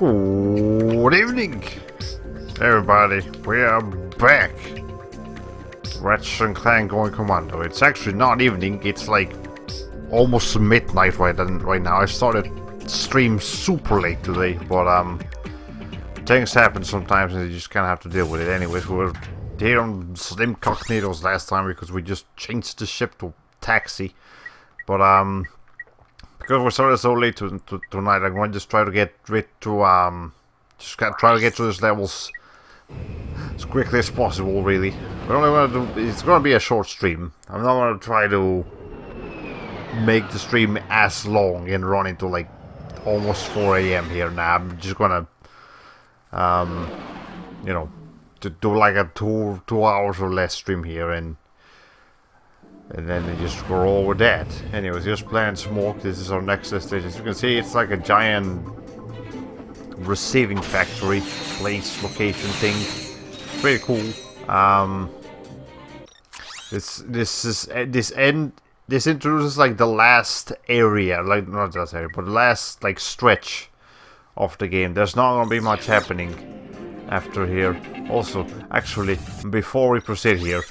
Good evening, everybody. We are back. Ratchet Clank going Commando. It's actually not evening. It's like almost midnight right now. I started stream super late today, but things happen sometimes, and you just kind of have to deal with it. Anyways, we were here on Slim Cockneedles last time because we just changed the ship to taxi, but because we started so late tonight, I'm going to just try to get rid to try to get through these levels as quickly as possible. Really, we're only going to do. It's going to be a short stream. I'm not going to try to make the stream as long and run into like almost 4 a.m. here. Now I'm just gonna, you know, to do like a two hours or less stream here, and then they just roll with that. Anyways, just playing Smoke. This is our next stage. As you can see, it's like a giant receiving factory place location thing. Pretty cool. This introduces like the last area, like not just area, but the last like stretch of the game. There's not gonna be much happening after here. Also, actually, before we proceed here,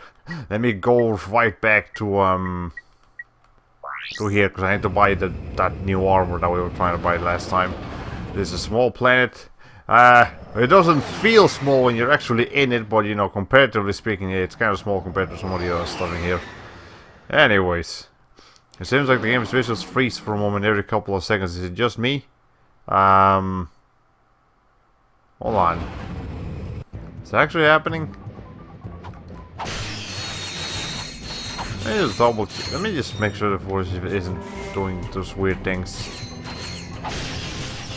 let me go right back to here, because I need to buy that new armor that we were trying to buy last time. This is a small planet. It doesn't feel small when you're actually in it, but you know, comparatively speaking, it's kind of small compared to some of the other stuff in here. Anyways, it seems like the game's visuals freeze for a moment every couple of seconds. Is it just me? Hold on. Is it actually happening? Let me just make sure the voice isn't doing those weird things.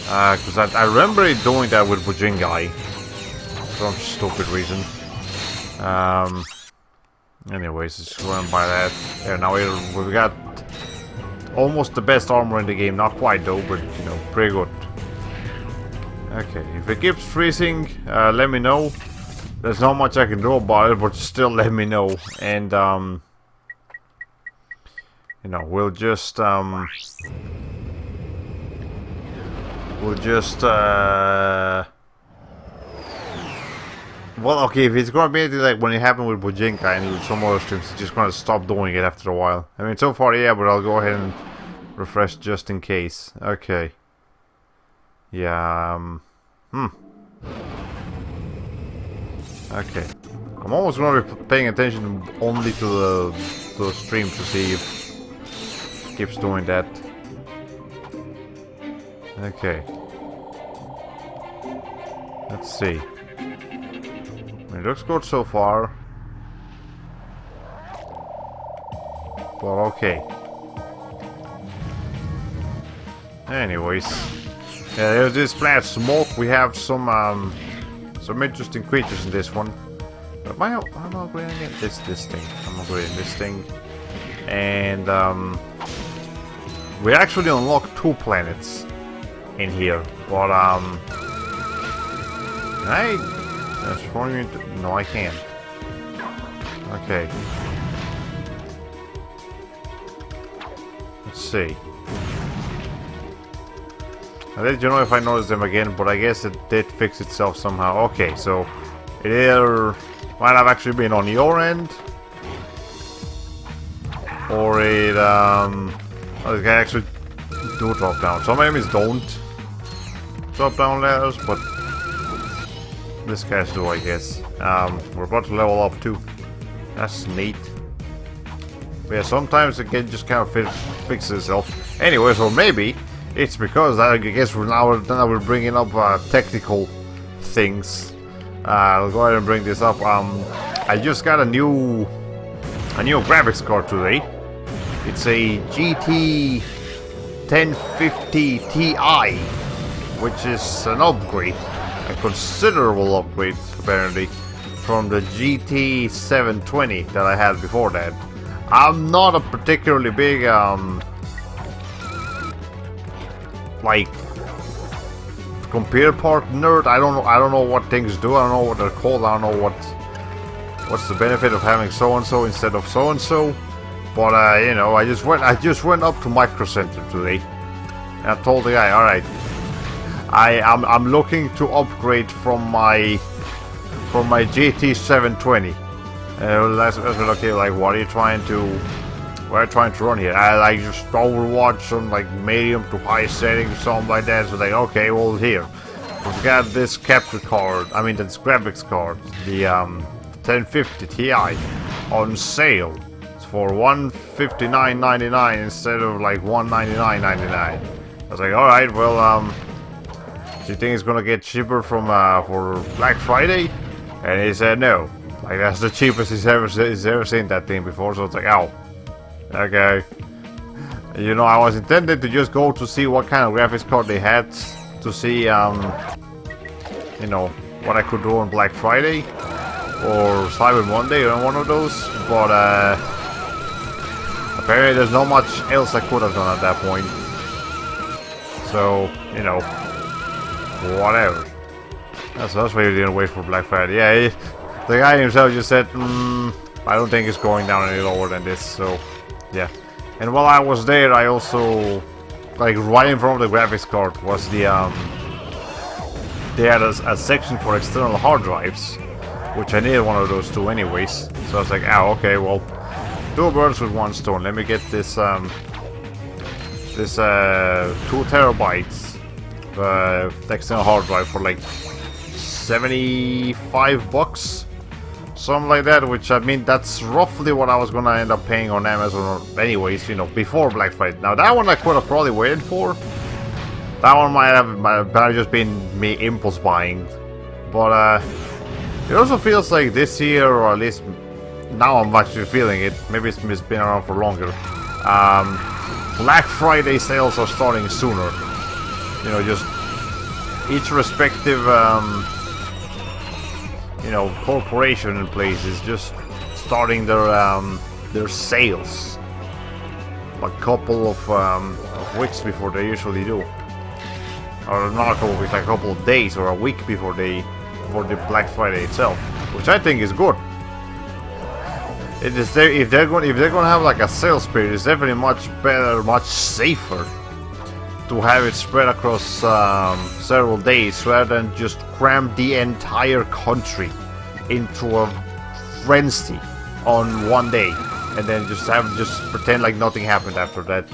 Because I remember it doing that with Bujingai for some stupid reason. Anyways, just going by that. Yeah, now we've got almost the best armor in the game. Not quite though, but you know, pretty good. Okay, if it keeps freezing, let me know. There's not much I can do about it, but still let me know. And you know, we'll just well, okay, if it's gonna be like when it happened with Bujinka and some other streams, it's just gonna stop doing it after a while. I mean, so far, yeah, but I'll go ahead and refresh just in case. Okay. Yeah, okay. I'm almost gonna be paying attention only to the stream to see if it keeps doing that. Okay. Let's see. It looks good so far. Well, okay. Anyways, yeah, there's this planet Smoke. We have some interesting creatures in this one. But I'm upgrading it. This thing. I'm upgrading this thing, and we actually unlocked 2 planets in here. But can I transform you into... No, I can't. Okay. Let's see. I'll let you know if I notice them again, but I guess it did fix itself somehow. Okay, so it either might have actually been on your end, or it oh, it can actually do drop down. Some enemies don't drop down ladders, but this guy's do, I guess. We're about to level up too. That's neat. But yeah, sometimes it can just kind of fix itself. Anyways, or maybe it's because I guess we're bringing up technical things. I'll go ahead and bring this up. I just got a new graphics card today. It's a GT 1050 Ti, which is an upgrade. A considerable upgrade, apparently, from the GT 720 that I had before that. I'm not a particularly big, like, compare part nerd. I don't know what things do. I don't know what they're called. I don't know what's the benefit of having so and so instead of so and so. But you know, I just went up to Micro Center today, and I told the guy, all right, I'm looking to upgrade from my GT 720. That's okay. Like, what are you trying to run here? I like just Overwatch on like medium to high settings, something like that. So like, okay, well here we've got this capture card. I mean, this graphics card, the 1050 Ti on sale. It's for $159.99 instead of like $199.99. I was like, all right, well, do you think it's gonna get cheaper from for Black Friday? And he said no. Like, that's the cheapest he's ever seen that thing before. So it's like, ow. Okay. You know, I was intended to just go to see what kind of graphics card they had, to see, you know, what I could do on Black Friday or Cyber Monday or one of those. But apparently there's not much else I could have done at that point. So, you know, whatever. That's why you didn't wait for Black Friday. Yeah, the guy himself just said, I don't think it's going down any lower than this. So, yeah. And while I was there, I also, like, right in front of the graphics card was the they had a section for external hard drives, which I needed one of those too, anyways. So I was like, oh, okay, well, two birds with one stone. Let me get this 2 terabytes external hard drive for like $75, something like that. Which, I mean, that's roughly what I was gonna end up paying on Amazon anyways, you know, before Black Friday. Now that one I could have probably waited for. That one might have just been me impulse buying. But it also feels like this year, or at least now I'm actually feeling it, maybe it's been around for longer, Black Friday sales are starting sooner. You know, just each respective you know, corporation in place is just starting their sales a couple of weeks before they usually do, or not a couple of weeks, like a couple of days or a week before the Black Friday itself, which I think is good. It is there, if they're going to have like a sales period, it's definitely much better, much safer to have it spread across several days rather than just cram the entire country into a frenzy on one day and then just pretend like nothing happened after that.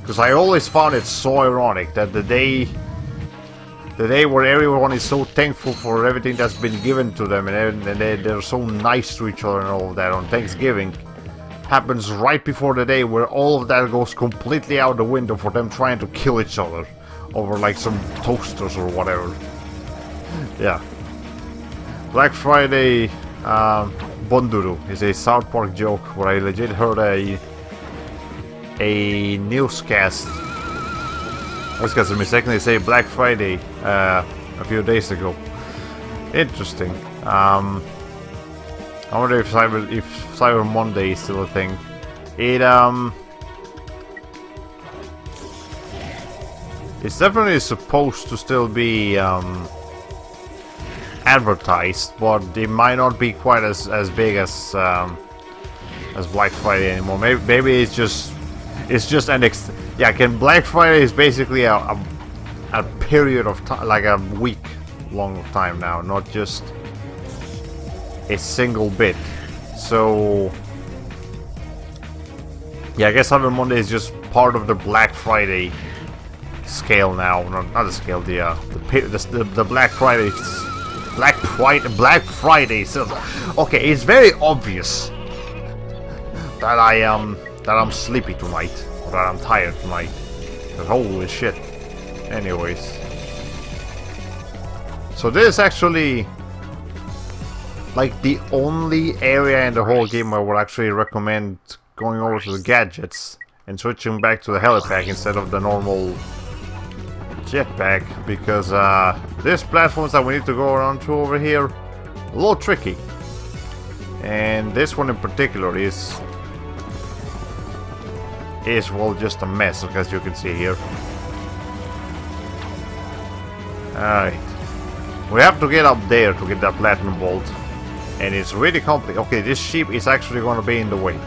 Because I always found it so ironic that the day where everyone is so thankful for everything that's been given to them and they're so nice to each other and all of that on Thanksgiving happens right before the day where all of that goes completely out the window for them trying to kill each other over like some toasters or whatever. Yeah. Black Friday Bonduru is a South Park joke where I legit heard a newscast. I was gonna mistakenly say Black Friday a few days ago. Interesting. I wonder if Cyber Monday is still a thing. It's definitely supposed to still be advertised, but it might not be quite as big as Black Friday anymore. Maybe it's just an yeah. Black Friday is basically a period of time, like a week long time now, not just a single bit. So yeah, I guess Cyber Monday is just part of the Black Friday scale now. Not the scale, the Black Friday Black Friday sales. Okay, it's very obvious that I'm sleepy tonight, or that I'm tired tonight. But holy shit. Anyways, so this is actually like the only area in the whole game I would actually recommend going over to the gadgets and switching back to the helipack instead of the normal jetpack, because these platforms that we need to go around to over here a little tricky, and this one in particular is well just a mess, as you can see here. Alright, we have to get up there to get that platinum bolt, and it's really complicated. Okay, this sheep is actually going to be in the way.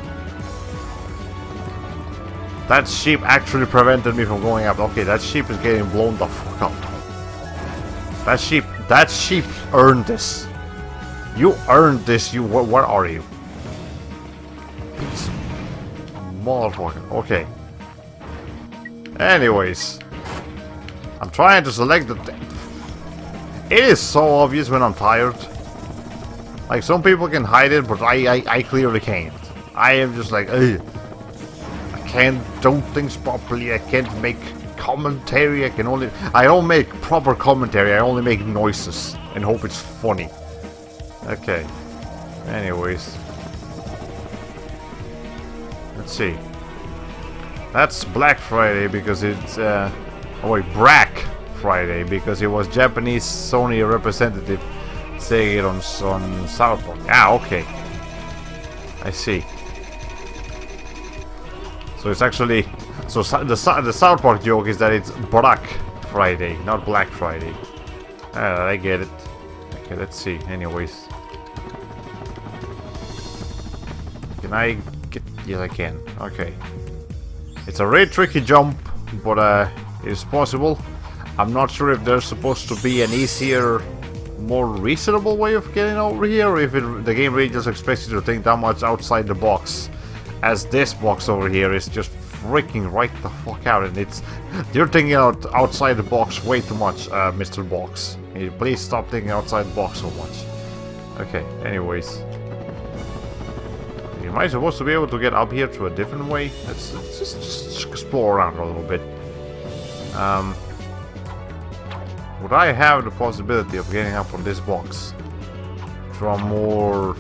That sheep actually prevented me from going up. Okay, that sheep is getting blown the fuck up. That sheep earned this. You earned this. You, what are you? Motherfucker. Okay. Anyways. I'm trying to select the... It is so obvious when I'm tired. Like, some people can hide it, but I clearly can't. I am just like, ugh. I can't do things properly. I can't make commentary. I don't make proper commentary. I only make noises and hope it's funny. Okay. Anyways. Let's see. That's Black Friday because it's oh wait, Brack Friday because it was Japanese Sony representative saying it on South Park. Ah, okay. I see. So it's actually the South Park joke is that it's Brack Friday, not Black Friday. I get it. Okay, let's see. Anyways. Can I get... Yes, I can. Okay. It's a really tricky jump, but it's possible. I'm not sure if there's supposed to be an easier, more reasonable way of getting over here, or if the game really just expects you to think that much outside the box. As this box over here is just freaking right the fuck out, and you're thinking outside the box way too much, Mr. Box. Can you please stop thinking outside the box so much? Okay, anyways. Am I supposed to be able to get up here to a different way? Let's just explore around a little bit. Would I have the possibility of getting up on this box through a more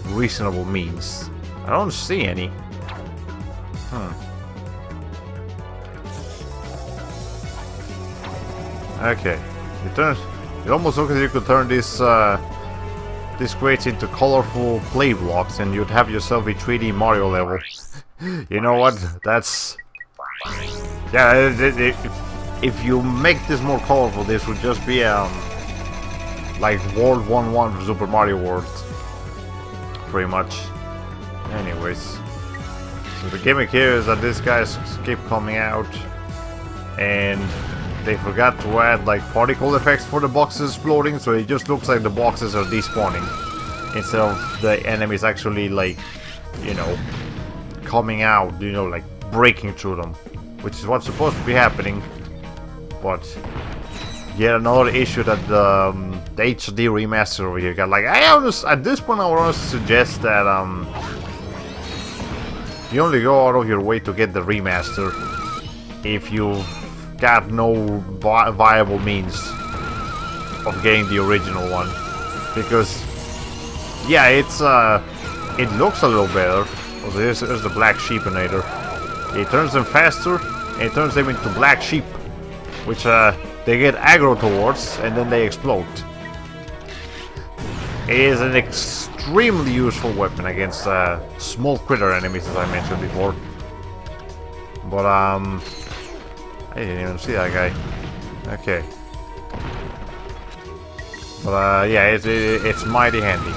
reasonable means? I don't see any. Okay. It almost looks like you could turn this crates into colorful play blocks and you'd have yourself a 3D Mario level. You know what? That's... Yeah, if you make this more colorful, this would just be like World 1-1 for Super Mario World. Pretty much. Anyways. So the gimmick here is that these guys keep coming out and they forgot to add like particle effects for the boxes exploding, so it just looks like the boxes are despawning instead of the enemies actually, like, you know, coming out, you know, like breaking through them, which is what's supposed to be happening. But yet another issue that the HD remaster over here got. Like, at this point I would honestly suggest that you only go out of your way to get the remaster if you've got no viable means of getting the original one, because yeah, it looks a little better. Also, here's the black sheepinator. It turns them faster and it turns them into black sheep, which they get aggro towards and then they explode. It is an extremely useful weapon against small critter enemies, as I mentioned before. But I didn't even see that guy. Okay. But yeah, it's mighty handy.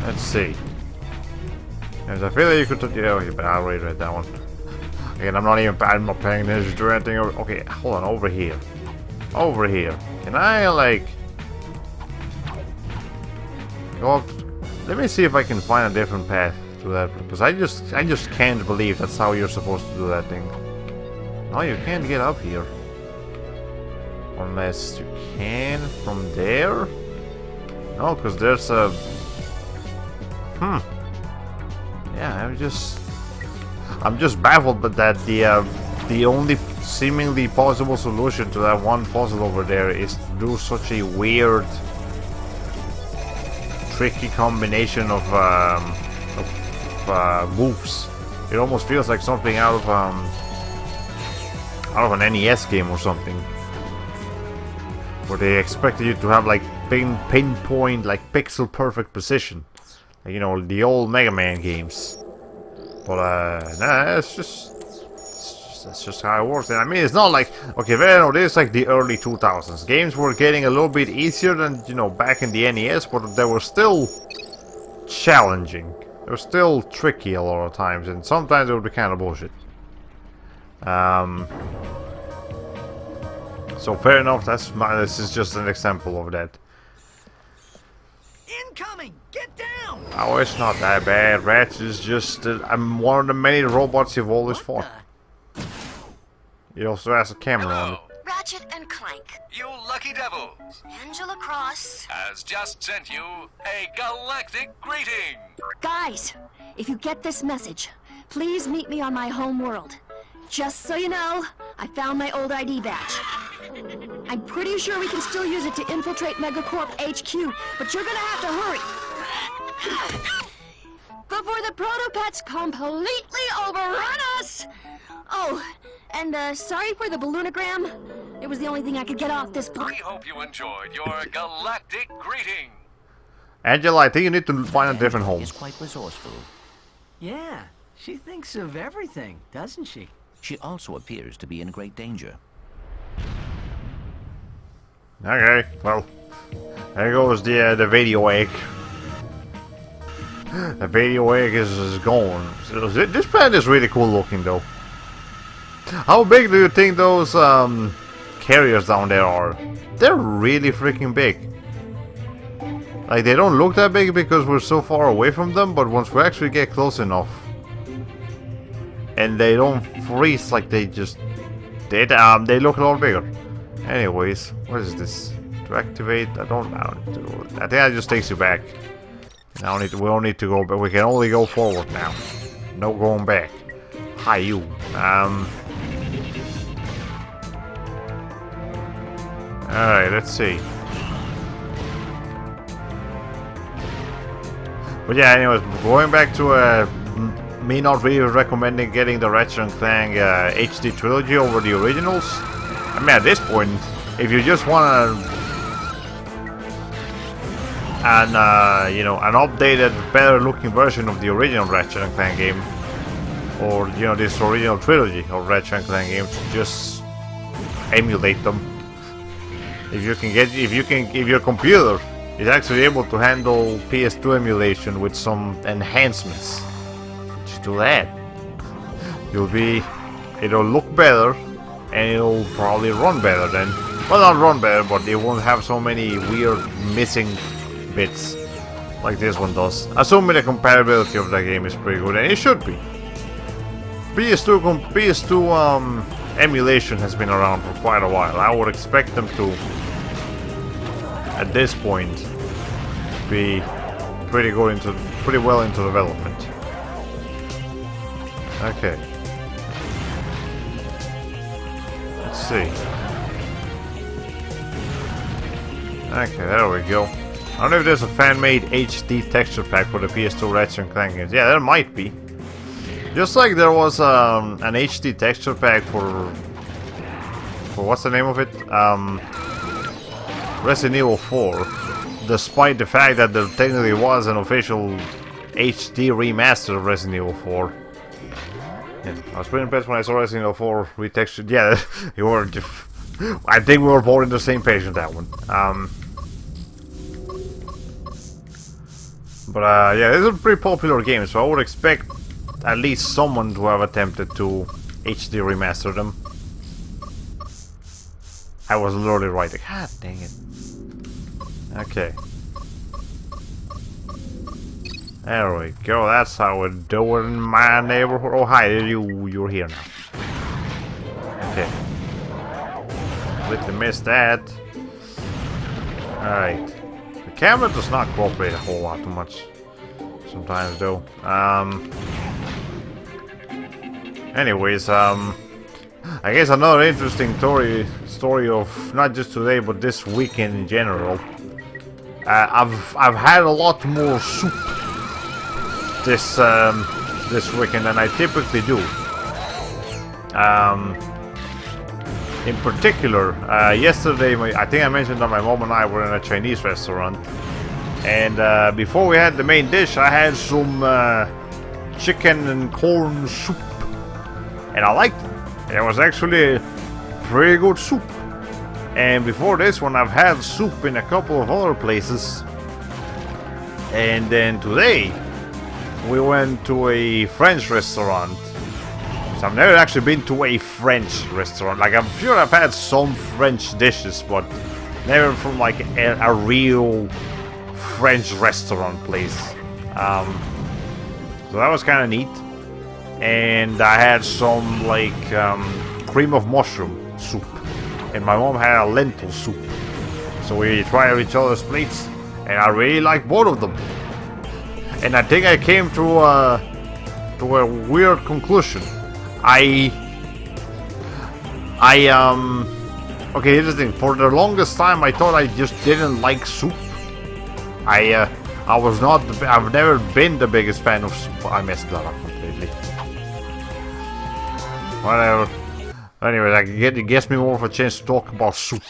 Let's see. There's a feeling you could... Yeah, okay, but I already read that one. Again, I'm not paying attention to anything. Okay, hold on, over here. Over here. Can I, like... go up? Let me see if I can find a different path to that, because I just can't believe that's how you're supposed to do that thing. No, you can't get up here. Unless you can from there? No, because there's a... Yeah, I'm just baffled but that the only seemingly possible solution to that one puzzle over there is to do such a weird, tricky combination of moves. It almost feels like something out of an NES game or something, where they expected you to have like pinpoint, like pixel perfect precision. You know, the old Mega Man games. But nah, that's just how it works. And I mean, it's not like, okay, I know this is like the early 2000s. Games were getting a little bit easier than, you know, back in the NES, but they were still challenging. They were still tricky a lot of times, and sometimes it would be kind of bullshit. So fair enough. This is just an example of that. Incoming! Get down! Oh, it's not that bad. Ratchet is just I'm one of the many robots you've always fought. It also has a camera on it. Ratchet and Clank. You lucky devils! Angela Cross. Has just sent you a galactic greeting! Guys, if you get this message, please meet me on my home world. Just so you know, I found my old ID badge. I'm pretty sure we can still use it to infiltrate Megacorp HQ, but you're gonna have to hurry. Before the Protopets completely overrun us! Oh, and sorry for the balloonogram. It was the only thing I could get off this We hope you enjoyed your galactic greeting. Angela, I think you need to find a different home. Is quite resourceful. Yeah, she thinks of everything, doesn't she? She also appears to be in great danger. Okay, well, there goes the video egg. The video egg is gone. So this planet is really cool looking, though. How big do you think those carriers down there are? They're really freaking big. Like, they don't look that big because we're so far away from them, but once we actually get close enough, and they don't freeze like they just did, they look a lot bigger. Anyways, what is this? To activate, I think that just takes you back. Now we don't need to go, but we can only go forward now. No going back. Hi, you. Alright, let's see. But yeah, anyways, going back to me not really recommending getting the Ratchet and Clank HD trilogy over the originals. I mean, at this point, if you just want you know, an updated, better looking version of the original Ratchet and Clank game, or you know, this original trilogy of Ratchet and Clank games, just emulate them. If your computer is actually able to handle PS2 emulation with some enhancements, just do that. It'll look better, and it'll probably run better then. Well, not run better, but it won't have so many weird missing bits like this one does. Assuming the compatibility of that game is pretty good, and it should be. PS2 emulation has been around for quite a while. I would expect them to, at this point, be pretty well into development. Okay. Let's see. Okay, there we go. I don't know if there's a fan-made HD texture pack for the PS2 Ratchet and Clank games. Yeah, there might be. Just like there was an HD texture pack for what's the name of it? Resident Evil 4. Despite the fact that there technically was an official HD remaster of Resident Evil 4. Yeah, I was pretty impressed when I saw Resident Evil 4 retextured. Yeah, you were. I think we were both on the same page on that one. But yeah, this is a pretty popular game, so I would expect at least someone to have attempted to HD remaster them. I was literally right. God dang it. Okay. There we go. That's how we do it in my neighborhood. Oh, hi. You're here now. Okay. Completely missed that. Alright. The camera does not cooperate a whole lot too much. Sometimes, though. Anyways, I guess another interesting story of not just today, but this weekend in general. I've had a lot more soup this weekend than I typically do. In particular, yesterday, I think I mentioned that my mom and I were in a Chinese restaurant, and before we had the main dish, I had some chicken and corn soup, and I liked it. It was actually pretty good soup. And before this one, I've had soup in a couple of other places. And then today, we went to a French restaurant So I've never actually been to a French restaurant. Like, I'm sure I've had some French dishes, but never from like a real French restaurant place. So that was kind of neat. And I had some like cream of mushroom soup, and my mom had a lentil soup. So we tried each other's plates, and I really liked both of them. And I think I came to a weird conclusion. Okay, here's the thing. For the longest time, I thought I just didn't like soup. I've never been the biggest fan of soup. I messed that up completely. Whatever. Anyways, it gives me more of a chance to talk about soup.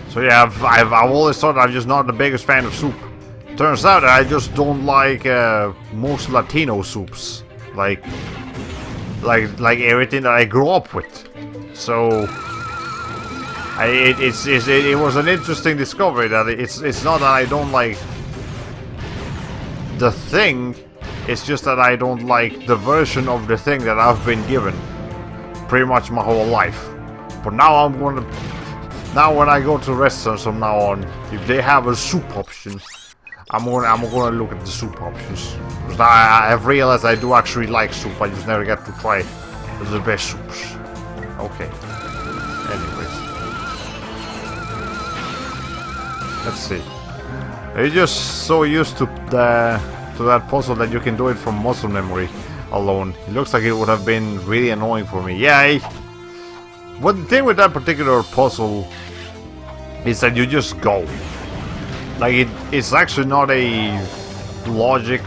So yeah, I've always thought I'm just not the biggest fan of soup. Turns out that I just don't like most Latino soups, like everything that I grew up with. So it was an interesting discovery that it's not that I don't like the thing. It's just that I don't like the version of the thing that I've been given pretty much my whole life. But now now when I go to restaurants from now on, if they have a soup option, I'm gonna look at the soup options. Because I've realized I do actually like soup. I just never get to try the best soups. Okay. Anyways, let's see. Are you just so used to that puzzle that you can do it from muscle memory alone? It looks like it would have been really annoying for me. Yeah. But the thing with that particular puzzle is that you just go. Like it's actually not a logic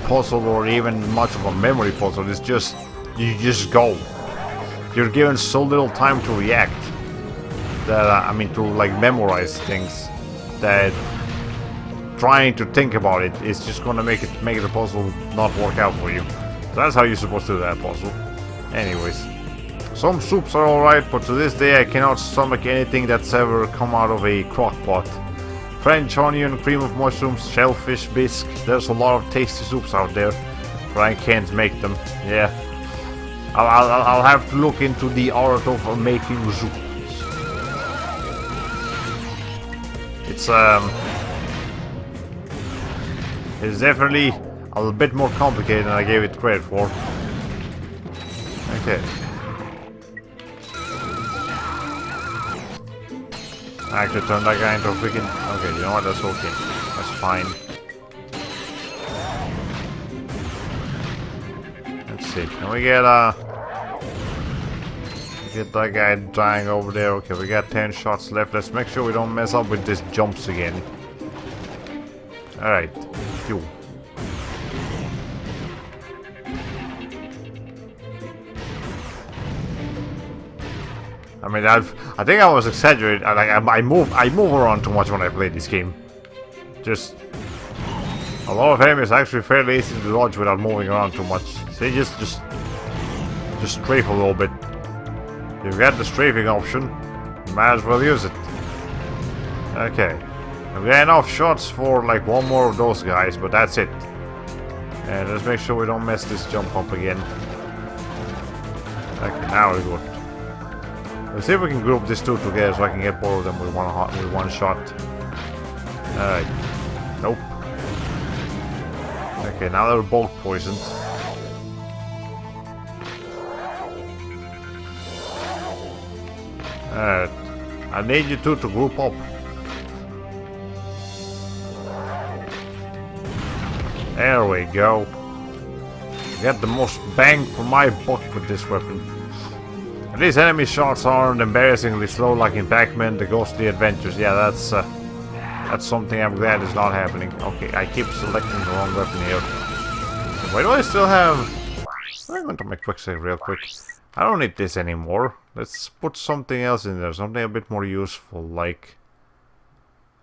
puzzle or even much of a memory puzzle. It's just you just go. You're given so little time to react that to like memorize things, that trying to think about it is just gonna make the puzzle not work out for you. So that's how you're supposed to do that puzzle. Anyways, some soups are alright, but to this day I cannot stomach anything that's ever come out of a crock pot. French onion, cream of mushrooms, shellfish, bisque. There's a lot of tasty soups out there, but I can't make them. Yeah, I'll have to look into the art of making soup. It's definitely a little bit more complicated than I gave it credit for. Okay. I actually turned that guy into a freaking... Okay, you know what? That's okay. That's fine. Let's see. Can we get that guy dying over there? Okay, we got 10 shots left. Let's make sure we don't mess up with these jumps again. Alright. Phew. I think I was exaggerating. I move around too much when I play this game. Just a lot of enemies are actually fairly easy to dodge without moving around too much. See, just strafe a little bit. You've got the strafing option, you might as well use it. Okay, we got enough shots for like one more of those guys, but that's it. And let's make sure we don't mess this jump up again. Okay, now we're good. Let's see if we can group these two together so I can get both of them with one shot. Alright. Nope. Okay, now they're both poisoned. Alright. I need you two to group up. There we go. Get the most bang for my buck with this weapon. These enemy shots aren't embarrassingly slow like in Pac-Man, The Ghostly Adventures. Yeah, that's something I'm glad is not happening. Okay, I keep selecting the wrong weapon here. Why do I still have... I'm going to make quick save real quick. I don't need this anymore. Let's put something else in there, something a bit more useful, like...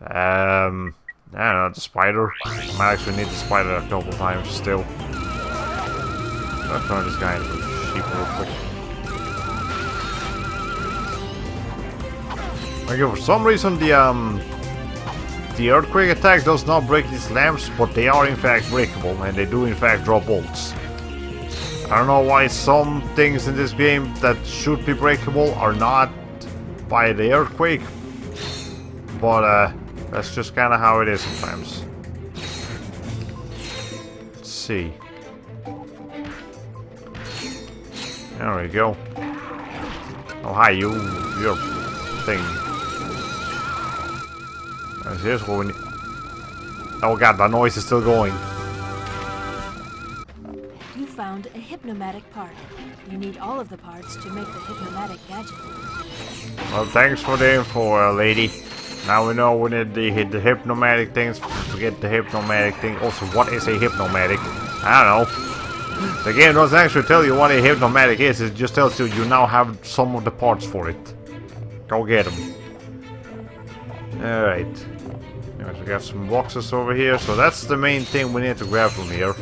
I don't know, the spider. I might actually need the spider a couple times still. I'll turn this guy into a sheep real quick. Okay, for some reason the the earthquake attack does not break these lamps, but they are in fact breakable, and they do in fact drop bolts. I don't know why some things in this game that should be breakable are not by the earthquake, but that's just kind of how it is sometimes. Let's see. There we go. Oh, hi, your thing. Here's what we need. Oh god, that noise is still going. You found a hypnomatic part. You need all of the parts to make the hypnomatic gadget. Well, thanks for the info, lady. Now we know we need the hypnomatic things to get the hypnomatic thing. Also, what is a hypnomatic? I don't know. The game doesn't actually tell you what a hypnomatic is, it just tells you now have some of the parts for it. Go get them. Alright. Anyways, we got some boxes over here, so that's the main thing we need to grab from here.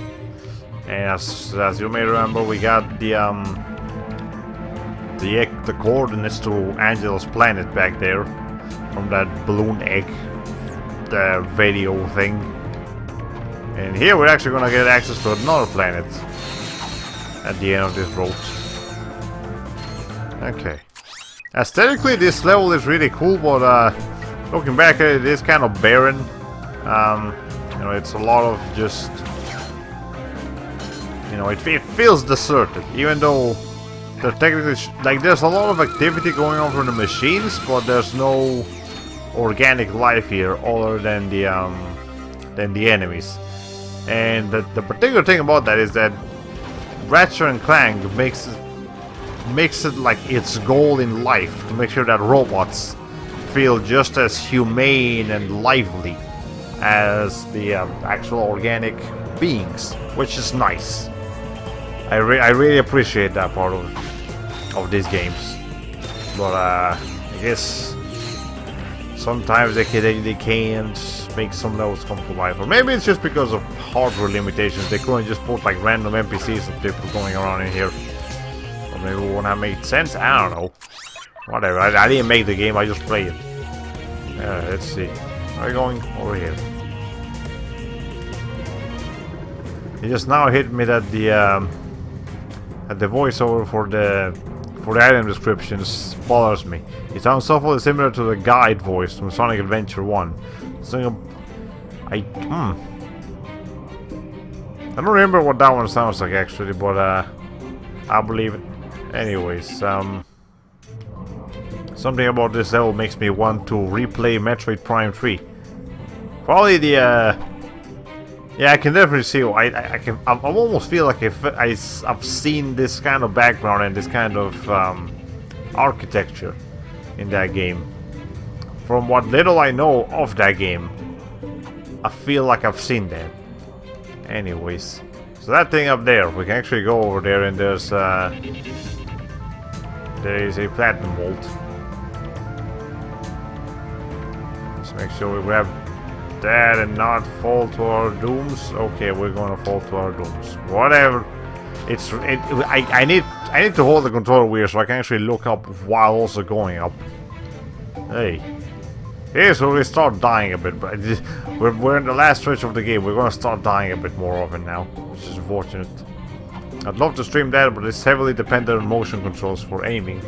And as you may remember, we got the coordinates to Angela's planet back there from that balloon egg video thing. And here we're actually gonna get access to another planet at the end of this road. Okay. Aesthetically, this level is really cool, but looking back at it is kind of barren. You know, it's a lot of just, you know, it feels deserted, even though there technically like there's a lot of activity going on from the machines, but there's no organic life here other than the enemies. And the particular thing about that is that Ratchet Clank makes it like its goal in life to make sure that robots feel just as humane and lively as the actual organic beings, which is nice. I really appreciate that part of these games, but I guess sometimes they can't make some levels come to life, or maybe it's just because of hardware limitations. They couldn't just put like random NPCs and people going around in here, or maybe it wouldn't have made sense. I don't know. Whatever. I didn't make the game. I just played it. Let's see. Are we going over here? It just now hit me that the voiceover for the item descriptions bothers me. It sounds awfully similar to the guide voice from Sonic Adventure 1. So I don't remember what that one sounds like actually, but I believe it. Anyways, something about this level makes me want to replay Metroid Prime 3. Probably the yeah, I can definitely see. I almost feel like I've seen this kind of background and this kind of architecture in that game. From what little I know of that game, I feel like I've seen that. Anyways, so that thing up there, we can actually go over there, and there is a platinum bolt. Let's make sure we grab that and not fall to our dooms. Okay, we're gonna fall to our dooms. Whatever. I need to hold the controller weird so I can actually look up while also going up. Hey. Here's where we start dying a bit, but we're in the last stretch of the game. We're gonna start dying a bit more often now, which is unfortunate. I'd love to stream that, but it's heavily dependent on motion controls for aiming,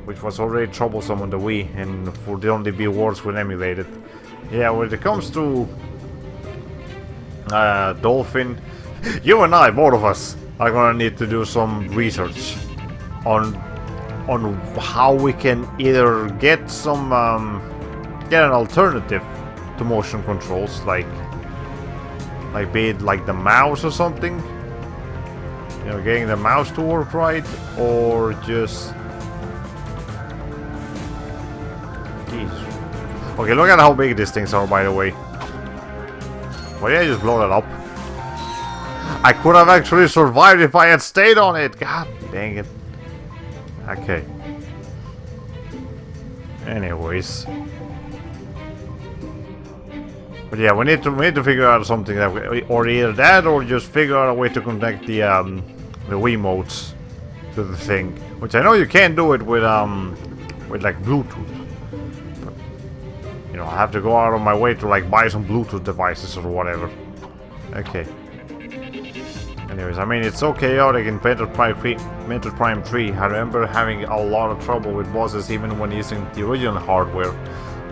which was already troublesome on the Wii, and would only be worse when emulated. Yeah, when it comes to Dolphin, you and I, both of us, are gonna need to do some research on how we can either get some get an alternative to motion controls, like be it like the mouse or something. You know, getting the mouse to work right, or just... Jeez. Okay, look at how big these things are, by the way. Why did I just blow that up? I could have actually survived if I had stayed on it. God dang it. Okay. Anyways. But yeah, we need to figure out something that or either that, or just figure out a way to connect the Wiimotes to the thing, which I know you can't do it with like Bluetooth. But you know, I have to go out of my way to like buy some Bluetooth devices or whatever. Okay. Anyways, I mean, it's so chaotic in Metroid Prime 3. I remember having a lot of trouble with bosses even when using the original hardware.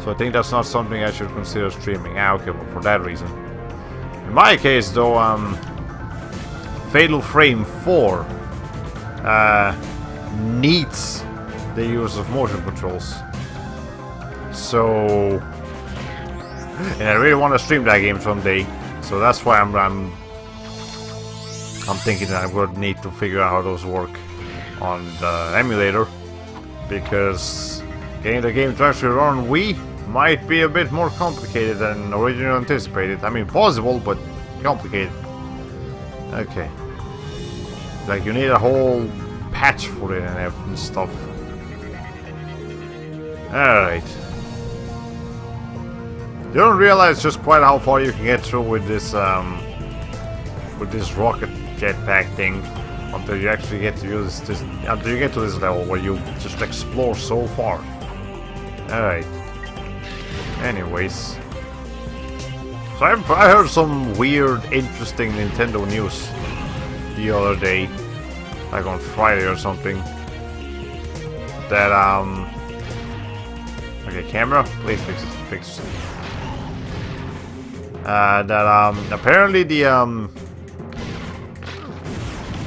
So I think that's not something I should consider streaming. Ah, okay, well, for that reason. In my case, though, Fatal Frame 4 needs the use of motion controls. So, and I really want to stream that game someday. So that's why I'm thinking that I'm gonna need to figure out how those work on the emulator, because getting the game to actually run on Wii might be a bit more complicated than originally anticipated. I mean, possible, but complicated. Okay. Like, you need a whole patch for it and stuff. Alright. You don't realize just quite how far you can get through with this rocket jetpack thing until you actually get to use this, until you get to this level where you just explore so far. Alright. Anyways. So I heard some weird, interesting Nintendo news the other day, like on Friday or something, that okay, camera, please fix it. That apparently the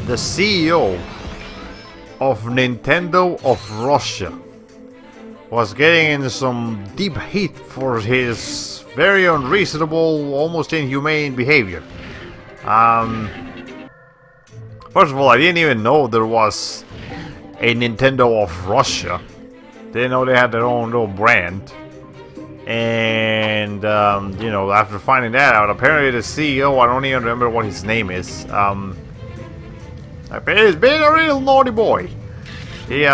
CEO of Nintendo of Russia was getting in some deep heat for his very unreasonable, almost inhumane behavior. First of all, I didn't even know there was a Nintendo of Russia. Didn't know they had their own little brand. And, you know, after finding that out, apparently the CEO, I don't even remember what his name is, he's been a real naughty boy. He,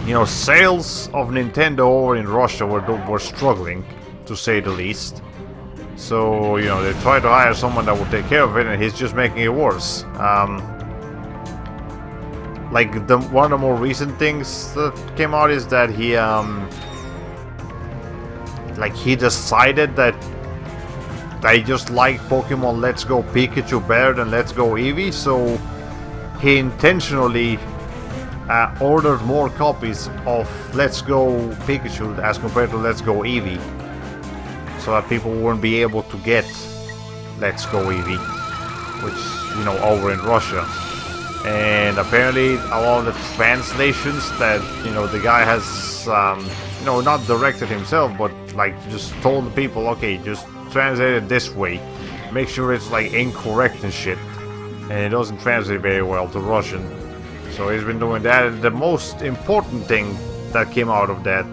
you know, sales of Nintendo over in Russia were struggling, to say the least. So, you know, they tried to hire someone that would take care of it, and he's just making it worse. Like, one of the more recent things that came out is that he, like, he decided that I just like Pokemon Let's Go Pikachu better than Let's Go Eevee, so he intentionally ordered more copies of Let's Go Pikachu as compared to Let's Go Eevee, so that people wouldn't be able to get Let's Go Eevee, which, you know, over in Russia. And apparently a lot of the translations that, you know, the guy has, you know, not directed himself, but like just told the people, okay, just translate it this way, make sure it's like incorrect and shit, and it doesn't translate very well to Russian. So he's been doing that. And the most important thing that came out of that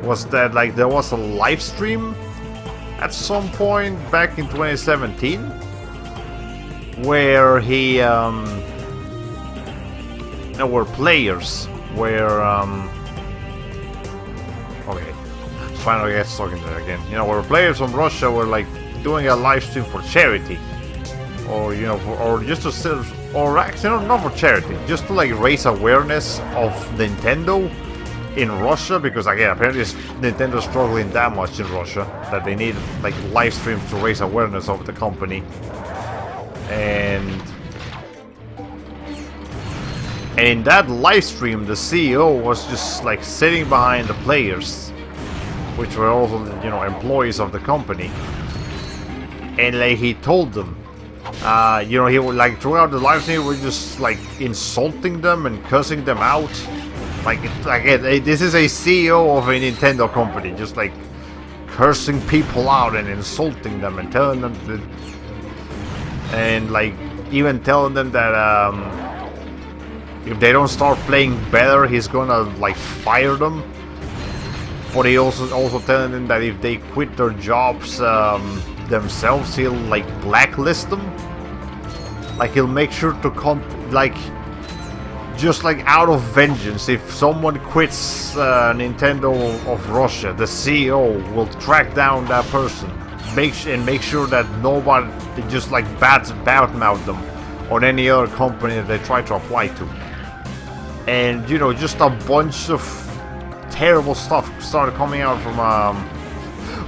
was that, like, there was a live stream at some point back in 2017 where he, you know, where players were, okay, finally I get stuck into it again. You know, where players from Russia were like doing a live stream for charity, or, you know, or just to sell, or actually not for charity, just to like raise awareness of Nintendo in Russia, because again, apparently Nintendo's struggling that much in Russia that they need like live streams to raise awareness of the company. And in that live stream, the CEO was just like sitting behind the players, which were also, you know, employees of the company, and like he told them, you know, he would like throughout the live stream, he was just like insulting them and cussing them out. Like, this is a CEO of a Nintendo company, just like cursing people out and insulting them and telling them that, and like even telling them that if they don't start playing better, he's gonna like fire them. But he also telling them that if they quit their jobs themselves, he'll like blacklist them. Like, he'll make sure to like, just like out of vengeance, if someone quits Nintendo of Russia, the CEO will track down that person, make sure that nobody just like badmouth them on any other company that they try to apply to. And, you know, just a bunch of terrible stuff started coming out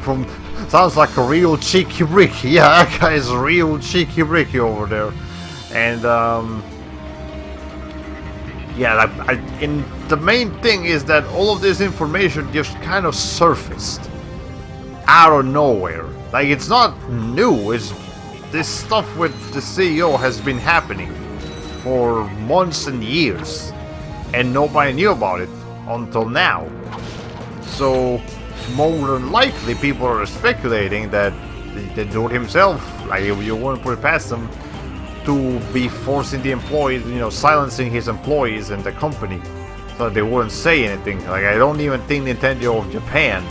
from sounds like a real cheeky Ricky. Yeah, that guy's a real cheeky Ricky over there. And yeah, like, and the main thing is that all of this information just kind of surfaced out of nowhere. Like, it's not new. It's this stuff with the CEO has been happening for months and years, and nobody knew about it until now. So more than likely, people are speculating that the dude himself, like, you wouldn't put it past him to be forcing the employees, you know, silencing his employees and the company so that they wouldn't say anything. Like, I don't even think Nintendo of Japan,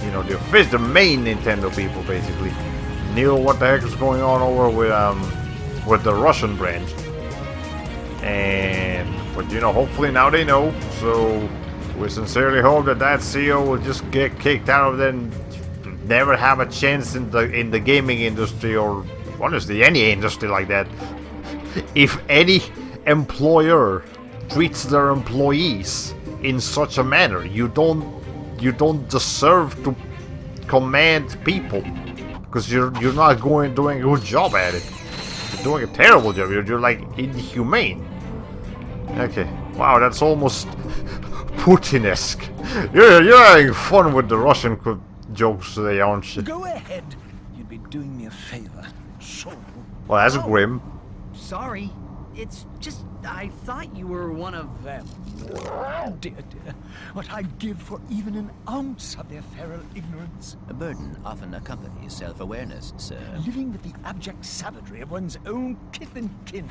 you know, the main Nintendo people basically knew what the heck was going on over with the Russian branch. But you know, hopefully now they know. So we sincerely hope that CEO will just get kicked out of it and never have a chance in the gaming industry, or honestly any industry like that. If any employer treats their employees in such a manner, you don't deserve to command people, because you're not doing a good job at it. You're doing a terrible job. You're like inhumane. Okay, wow, that's almost Putin-esque. You're having fun with the Russian jokes today, aren't you? Go ahead. You'd be doing me a favor. Sure. Well, that's grim. Sorry. It's just, I thought you were one of them. Dear, dear, what I'd give for even an ounce of their feral ignorance. A burden often accompanies self-awareness, sir. Living with the abject savagery of one's own kith and kin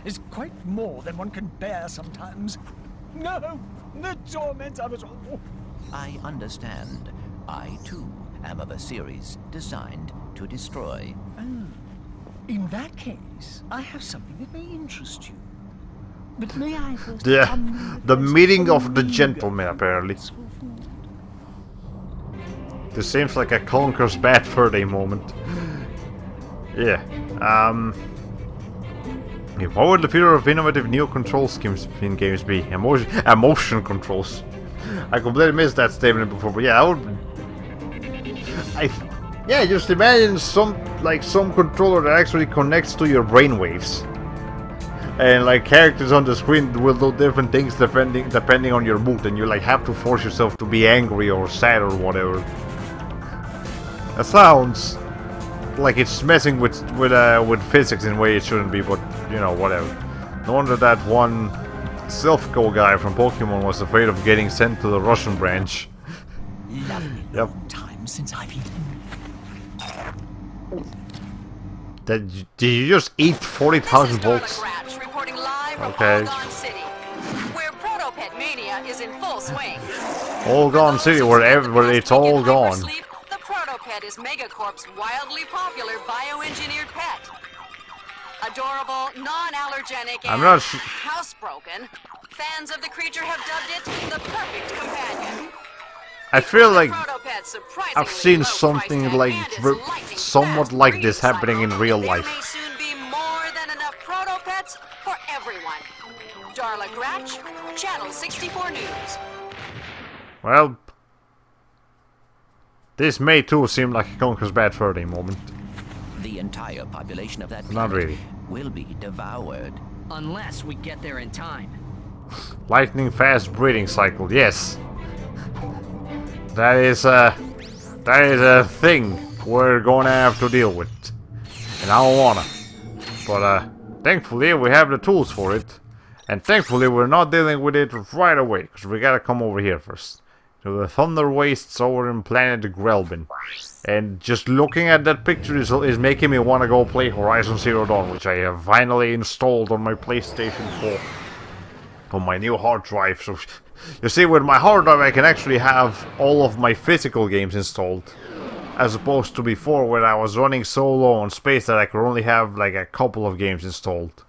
is quite more than one can bear sometimes. No, the torment of it all. I understand. I, too, am of a series designed to destroy. In that case, I have something that may interest you. But may I first The meeting of the gentlemen, apparently. This seems like a Conker's Bad Fur Day moment. Yeah. What would the future of innovative new control schemes in games be? Emotion controls. I completely missed that statement before, but yeah, I would. Yeah, just imagine some controller that actually connects to your brainwaves, and like characters on the screen will do different things depending on your mood, and you like have to force yourself to be angry or sad or whatever. That sounds like it's messing with physics in a way it shouldn't be, but you know, whatever. No wonder that one Silph-Go guy from Pokemon was afraid of getting sent to the Russian branch. Yep. Time since I've eaten. Did you just eat 40,000 volts? Reporting live from Okay. All Gone City, where Protopet Mania is in full swing. All Gone City, where it's all gone. Sleep, the Protopet is Megacorp's wildly popular bioengineered pet. Adorable, non-allergenic, I'm and not housebroken, fans of the creature have dubbed it the perfect companion. I feel like Protopet's surprisingly I've seen low something price like tag and its lightning somewhat fast like breeding this happening in cycle. real There life. may soon be more than enough Protopets for everyone. Darla Gratch, Channel 64 News. Well, this may too seem like a Conker's Bad Fur Day moment. The entire population of that Not planet really. will be devoured. Unless we get there in time. Lightning fast breeding cycle, yes. That is a thing we're gonna have to deal with. And I don't wanna. But thankfully we have the tools for it. And thankfully we're not dealing with it right away, because we gotta come over here first. To the Thunder Wastes over in planet Grelbin. And just looking at that picture is making me want to go play Horizon Zero Dawn, which I have finally installed on my PlayStation 4. On my new hard drive. So, you see, with my hard drive I can actually have all of my physical games installed. As opposed to before, where I was running so low on space that I could only have like a couple of games installed.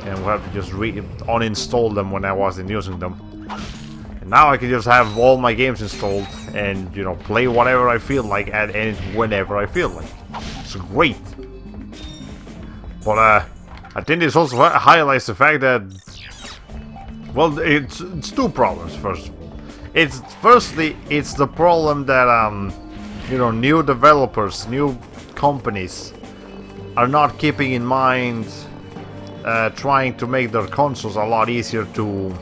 And we'll have to just uninstall them when I wasn't using them. And now I can just have all my games installed and, you know, play whatever I feel like and whenever I feel like. It's great. But I think this also highlights the fact that, well, it's two problems. First, it's firstly it's the problem that you know, new developers, new companies are not keeping in mind trying to make their consoles a lot easier to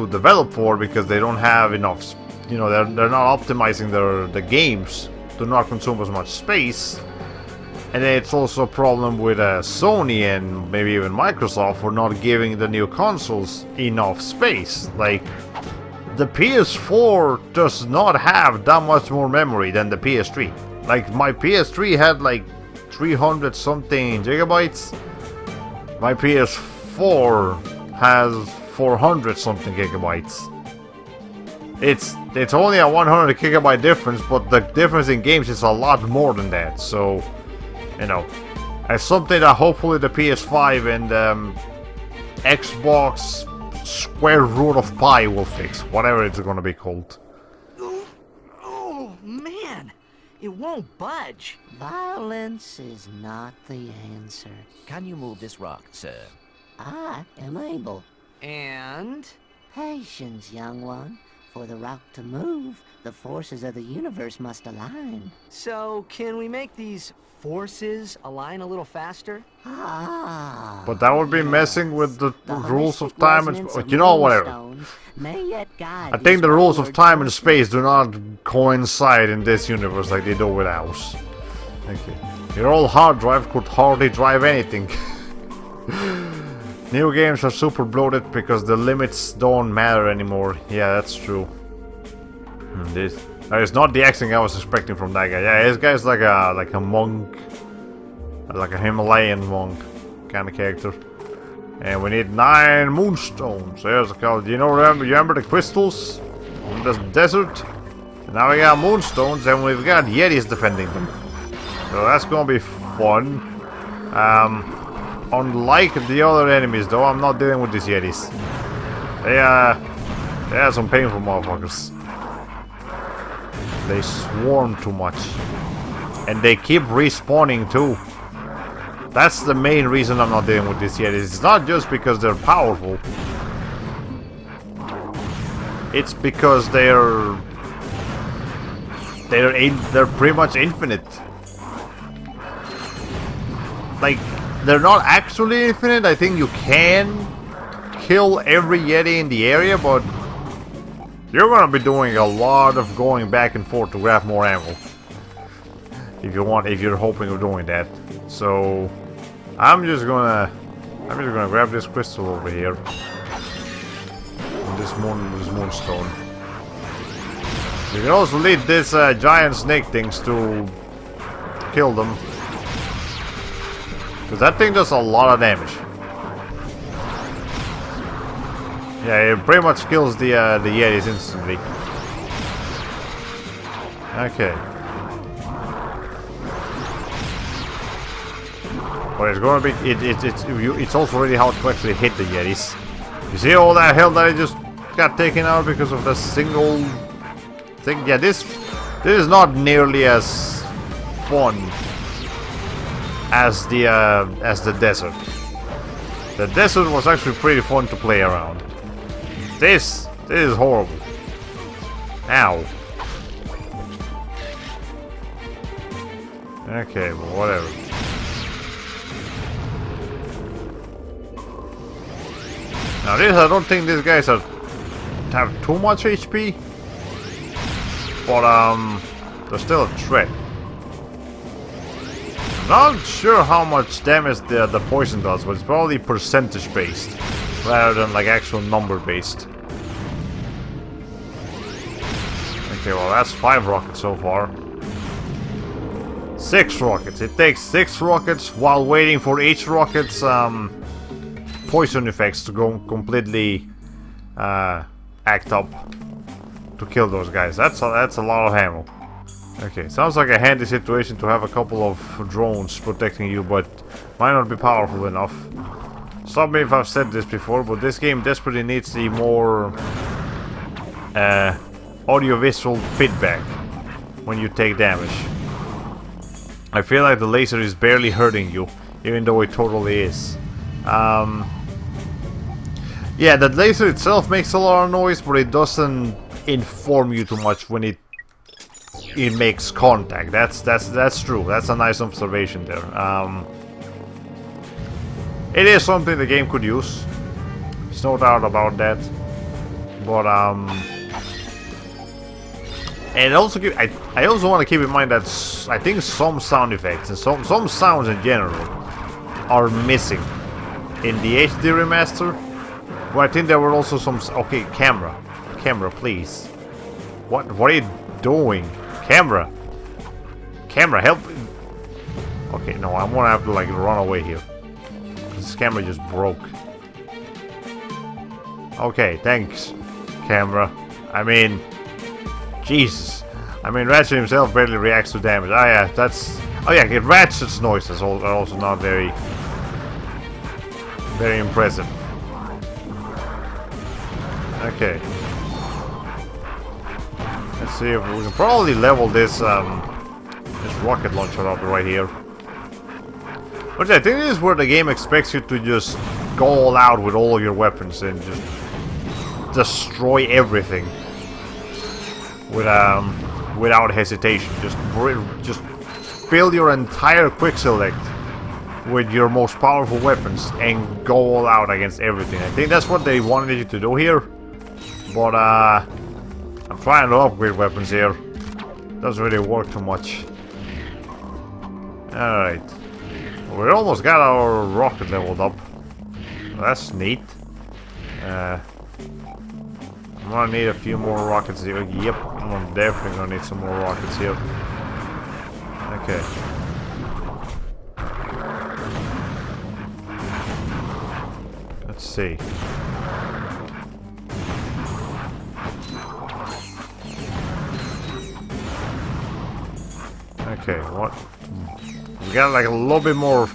develop for, because they don't have enough, you know, they're not optimizing the games to not consume as much space. And then it's also a problem with Sony and maybe even Microsoft for not giving the new consoles enough space. Like, the PS4 does not have that much more memory than the PS3. Like, my PS3 had like 300 something gigabytes. My PS4 has 400 something gigabytes. It's only a 100 gigabyte difference, but the difference in games is a lot more than that. So, you know, it's something that hopefully the PS5 and Xbox square root of pi will fix, whatever it's gonna be called. Oh, man. It won't budge. Violence is not the answer. Can you move this rock, sir? I am able. And? Patience, young one. For the rock to move, the forces of the universe must align. So, can we make these forces align a little faster? Ah. But that would be messing with the rules of holistic time and resonance of you know, whatever. moonstones may yet guide I think the these rules of forward time and forces. space do not coincide in this universe like they do with ours. Okay. Your old hard drive could hardly drive anything. New games are super bloated because the limits don't matter anymore. Yeah, that's true. This is not the acting I was expecting from that guy. Yeah, this guy's like a monk, like a Himalayan monk kind of character. And we need 9 moonstones. There's a couple. You remember the crystals in the desert? Now we got moonstones, and we've got Yetis defending them. So that's gonna be fun. Unlike the other enemies, though, I'm not dealing with these Yetis. They are some painful motherfuckers. They swarm too much. And they keep respawning too. That's the main reason I'm not dealing with this yet. It's not just because they're powerful. It's because they're pretty much infinite. Like, they're not actually infinite. I think you can kill every Yeti in the area, but you're gonna be doing a lot of going back and forth to grab more ammo. If you're hoping of doing that. So I'm just gonna grab this crystal over here. And this moonstone. You can also lead this giant snake things to kill them. Because that thing does a lot of damage. Yeah, it pretty much kills the Yetis instantly. Okay. But it's gonna be it's also really hard to actually hit the Yetis. You see all that hell that I just got taken out because of the single thing? Yeah, this is not nearly as fun as the desert. The desert was actually pretty fun to play around. This is horrible. Ow. Okay, well, whatever. Now this, I don't think these guys have too much HP. But they're still a threat. Not sure how much damage the poison does, but it's probably percentage based rather than like actual number based. Okay, well that's 5 rockets so far. 6 rockets. It takes 6 rockets while waiting for each rocket's poison effects to go completely act up to kill those guys. That's a lot of ammo. Okay, sounds like a handy situation to have a couple of drones protecting you, but might not be powerful enough. Stop me if I've said this before, but this game desperately needs the more audiovisual feedback when you take damage. I feel like the laser is barely hurting you, even though it totally is. Yeah, the laser itself makes a lot of noise, but it doesn't inform you too much when it makes contact. That's true. That's a nice observation there. It is something the game could use. There's no doubt about that. But and also I also want to keep in mind that I think some sound effects and some sounds in general are missing in the HD remaster. But I think there were also some. Okay, camera, please. What are you doing? Camera, help! Okay, no, I'm gonna have to like run away here. This camera just broke. Okay, thanks, camera. I mean, Jesus. I mean, Ratchet himself barely reacts to damage. Oh yeah, that's. Oh yeah, Ratchet's noises are also not very impressive. Okay. Let's see if we can probably level this rocket launcher up right here. But I think this is where the game expects you to just go all out with all your weapons and just destroy everything without hesitation. Just fill your entire quick select with your most powerful weapons and go all out against everything. I think that's what they wanted you to do here. But I'm trying to upgrade weapons here. Doesn't really work too much. Alright. We almost got our rocket leveled up. That's neat. I'm gonna need a few more rockets here. Yep, I'm definitely gonna need some more rockets here. Okay. Let's see. Okay, what? We got like a little bit more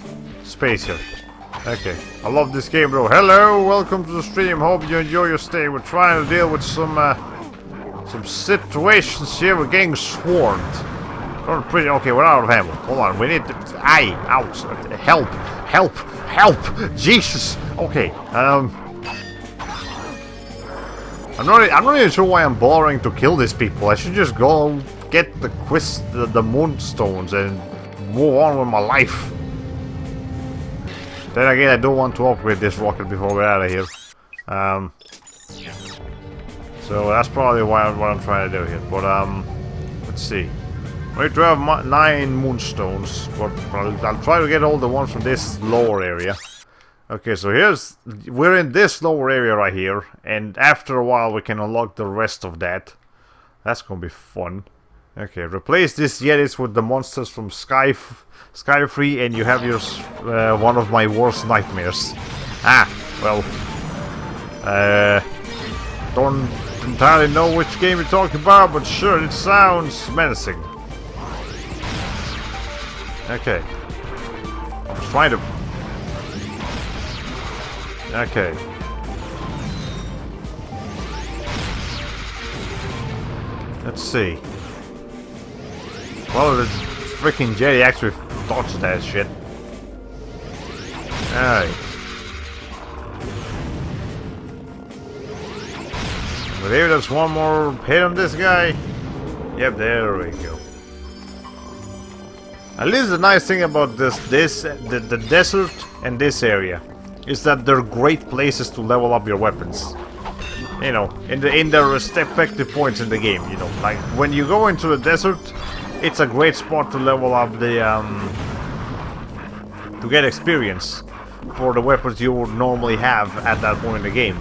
space here. Okay, I love this game, bro. Hello, welcome to the stream. Hope you enjoy your stay. We're trying to deal with some situations here. We're getting swarmed. Okay, we're out of ammo. Hold on, we need to. Ouch! Help! Jesus. Okay. I'm not even sure why I'm bothering to kill these people. I should just go get the moonstones and move on with my life. Then again, I don't want to upgrade this rocket before we're out of here. So that's probably what I'm trying to do here. But let's see. We do have 9 moonstones, but I'll try to get all the ones from this lower area. Okay, so we're in this lower area right here, and after a while we can unlock the rest of that. That's gonna be fun. Okay, replace these Yetis with the monsters from Skyfree, and you have yours one of my worst nightmares. Well, don't entirely know which game you're talking about, but sure, it sounds menacing. Okay, I was trying to. Okay. Let's see. Well, the freaking Jetty actually dodged that shit. Alright. But maybe there's one more hit on this guy. Yep, there we go. At least the nice thing about the desert and this area is that they're great places to level up your weapons. You know, in their respective points in the game. You know, like when you go into the desert, it's a great spot to level up the to get experience for the weapons you would normally have at that point in the game.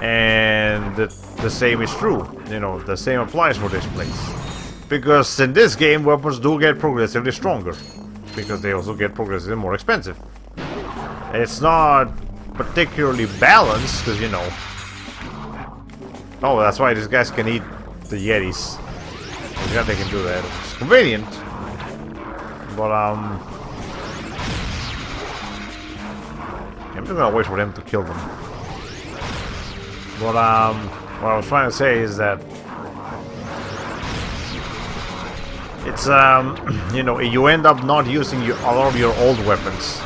And the same is true. You know, the same applies for this place. Because in this game, weapons do get progressively stronger. Because they also get progressively more expensive. It's not particularly balanced, because, you know... Oh, that's why these guys can eat the Yetis. Yeah, they can do that. It's convenient. But, I'm just gonna wait for them to kill them. But, what I was trying to say is that... It's, you know, you end up not using a lot of your old weapons.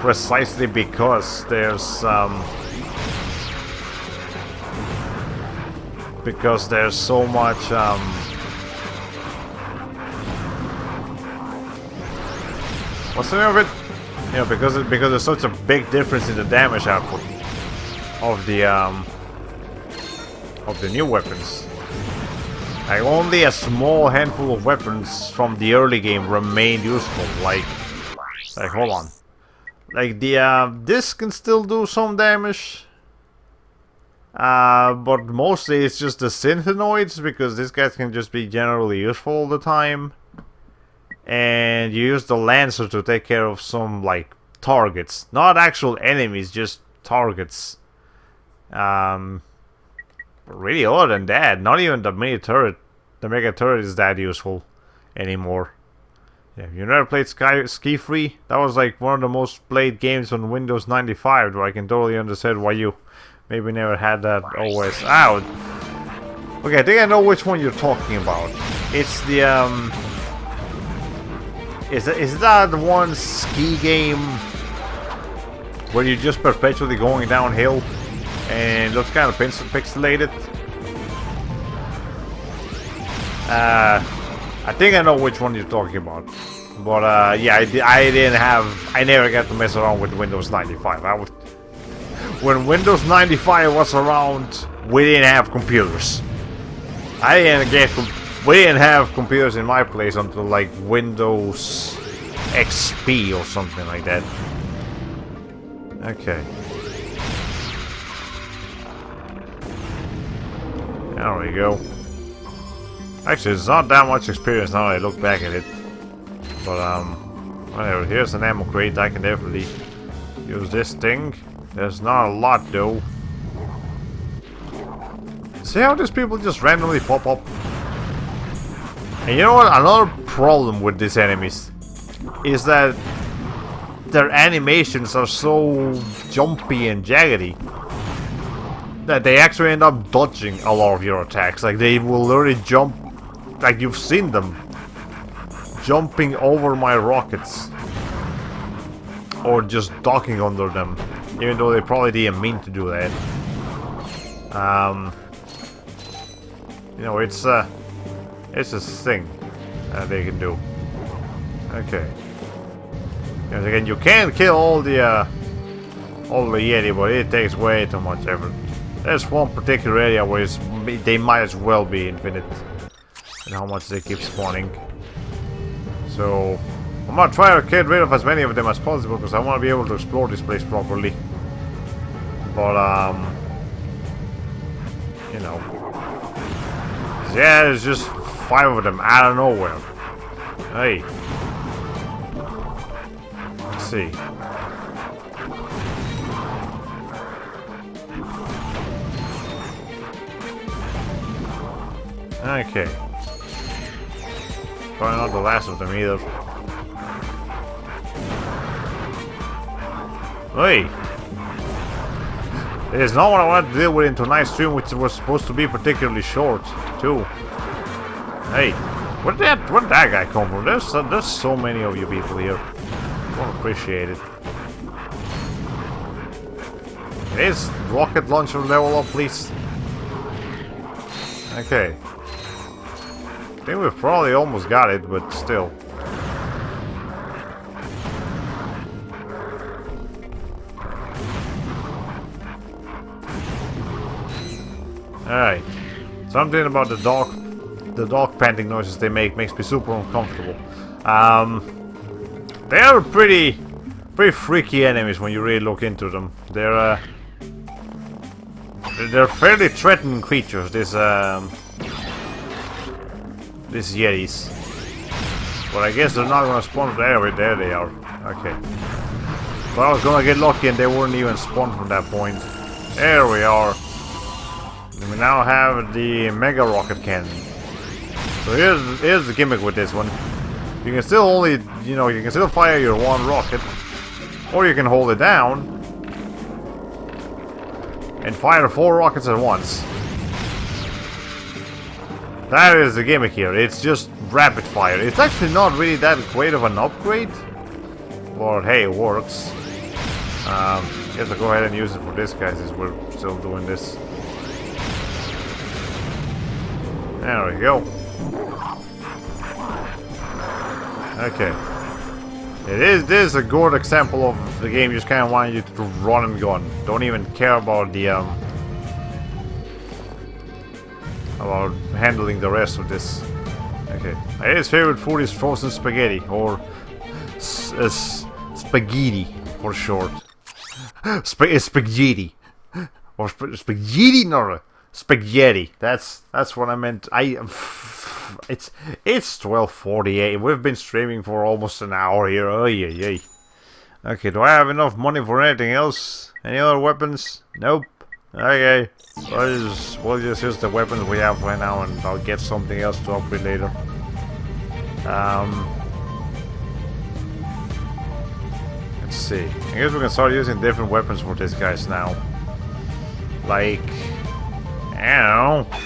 Precisely because there's, because there's so much what's the name of it? You know, because there's such a big difference in the damage output of the new weapons. Like only a small handful of weapons from the early game remain useful. Like hold on. Like the this can still do some damage. But mostly it's just the synthenoids, because these guys can just be generally useful all the time. And you use the Lancer to take care of some, like, targets. Not actual enemies, just targets. Really, other than that, not even the mini turret, the mega turret is that useful anymore. Yeah, you never played Ski Free? That was like one of the most played games on Windows 95, where I can totally understand why you maybe never had that OS out. Okay, I think I know which one you're talking about. It's the is that one ski game where you're just perpetually going downhill and it looks kind of pixelated? I think I know which one you're talking about. But yeah, I never got to mess around with Windows 95. When Windows 95 was around, we didn't have computers. We didn't have computers in my place until like Windows XP or something like that. Okay. There we go. Actually, it's not that much experience now that I look back at it. But whatever. Here's an ammo crate. I can definitely use this thing. There's not a lot though. See how these people just randomly pop up? And you know what? Another problem with these enemies is that their animations are so jumpy and jaggedy that they actually end up dodging a lot of your attacks. Like they will literally jump, like you've seen them jumping over my rockets or just docking under them, even though they probably didn't mean to do that. You know, it's a thing that they can do. Okay. Because again, you can kill all the Yeti, but it takes way too much effort. There's one particular area where they might as well be infinite, and how much they keep spawning. So I'm gonna try to get rid of as many of them as possible because I want to be able to explore this place properly. But you know, yeah, there's just 5 of them out of nowhere. Hey, let's see. Okay. Probably not the last of them either. Hey! It is not what I wanted to deal with in tonight's stream, which was supposed to be particularly short, too. Hey, where did that guy come from? There's so many of you people here. I don't appreciate it. Is rocket launcher level up, please? Okay. I think we've probably almost got it, but still. Alright. Something about the dog panting noises they make makes me super uncomfortable. They are pretty freaky enemies when you really look into them. They're fairly threatening creatures, these Yetis. But I guess they're not gonna spawn there. There they are. Okay. But I was gonna get lucky and they wouldn't even spawn from that point. There we are. And we now have the Mega Rocket Cannon. So here's the gimmick with this one. You can still you can still fire your one rocket, or you can hold it down and fire 4 rockets at once. That is the gimmick here. It's just rapid fire. It's actually not really that great of an upgrade, but hey, it works. Guess I'll go ahead and use it for this guy since we're still doing this. There we go. Okay. This is a good example of the game just kind of want you to run and gun. Don't even care about the about handling the rest of this. Okay. His favorite food is frozen spaghetti, or spaghetti for short. Spaghetti. Or spaghetti, no, spaghetti. That's what I meant. It's 12:48. We've been streaming for almost an hour here. Oy. Okay, do I have enough money for anything else? Any other weapons? Nope. Okay. We'll just use the weapons we have right now, and I'll get something else to upgrade later. Let's see. I guess we can start using different weapons for these guys now. Like, I don't know.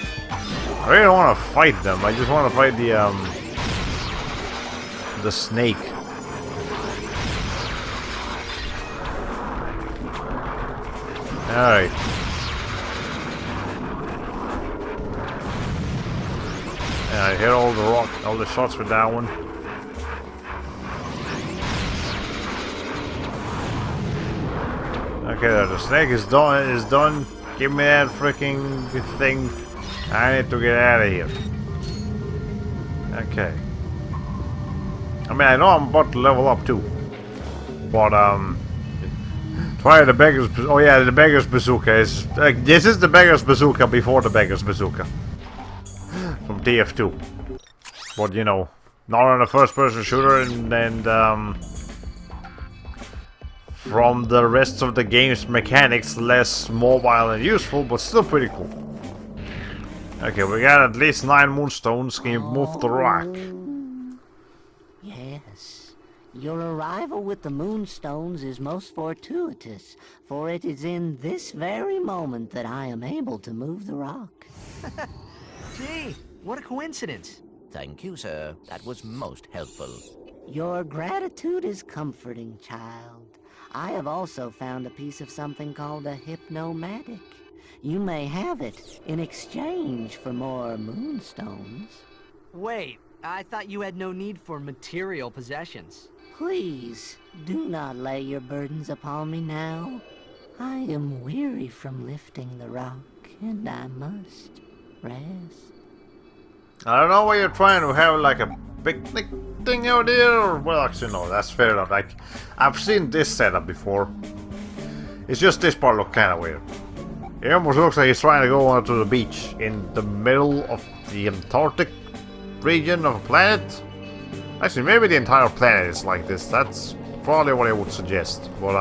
I really don't want to fight them. I just want to fight the snake. All right. Yeah, I hit all the shots with that one. Okay, the snake is done. Give me that freaking thing. I need to get out of here. Okay. I mean, I know I'm about to level up too. But, try the beggar's... Oh yeah, the beggar's bazooka is... this is the beggar's bazooka before the beggar's bazooka. From TF2. But, you know, not on a first-person shooter, and from the rest of the game's mechanics, less mobile and useful, but still pretty cool. Okay, we got at least 9 moonstones. Can you move the rock? Yes. Your arrival with the moonstones is most fortuitous, for it is in this very moment that I am able to move the rock. Gee, what a coincidence. Thank you, sir. That was most helpful. Your gratitude is comforting, child. I have also found a piece of something called a hypnomatic. You may have it in exchange for more moonstones. Wait, I thought you had no need for material possessions. Please, do not lay your burdens upon me now. I am weary from lifting the rock, and I must rest. I don't know why you're trying to have like a picnic thing out there. Well, actually, no, that's fair enough. Like, I've seen this setup before. It's just this part looks kind of weird. It almost looks like he's trying to go onto the beach in the middle of the Antarctic region of a planet. Actually, maybe the entire planet is like this. That's probably what I would suggest. But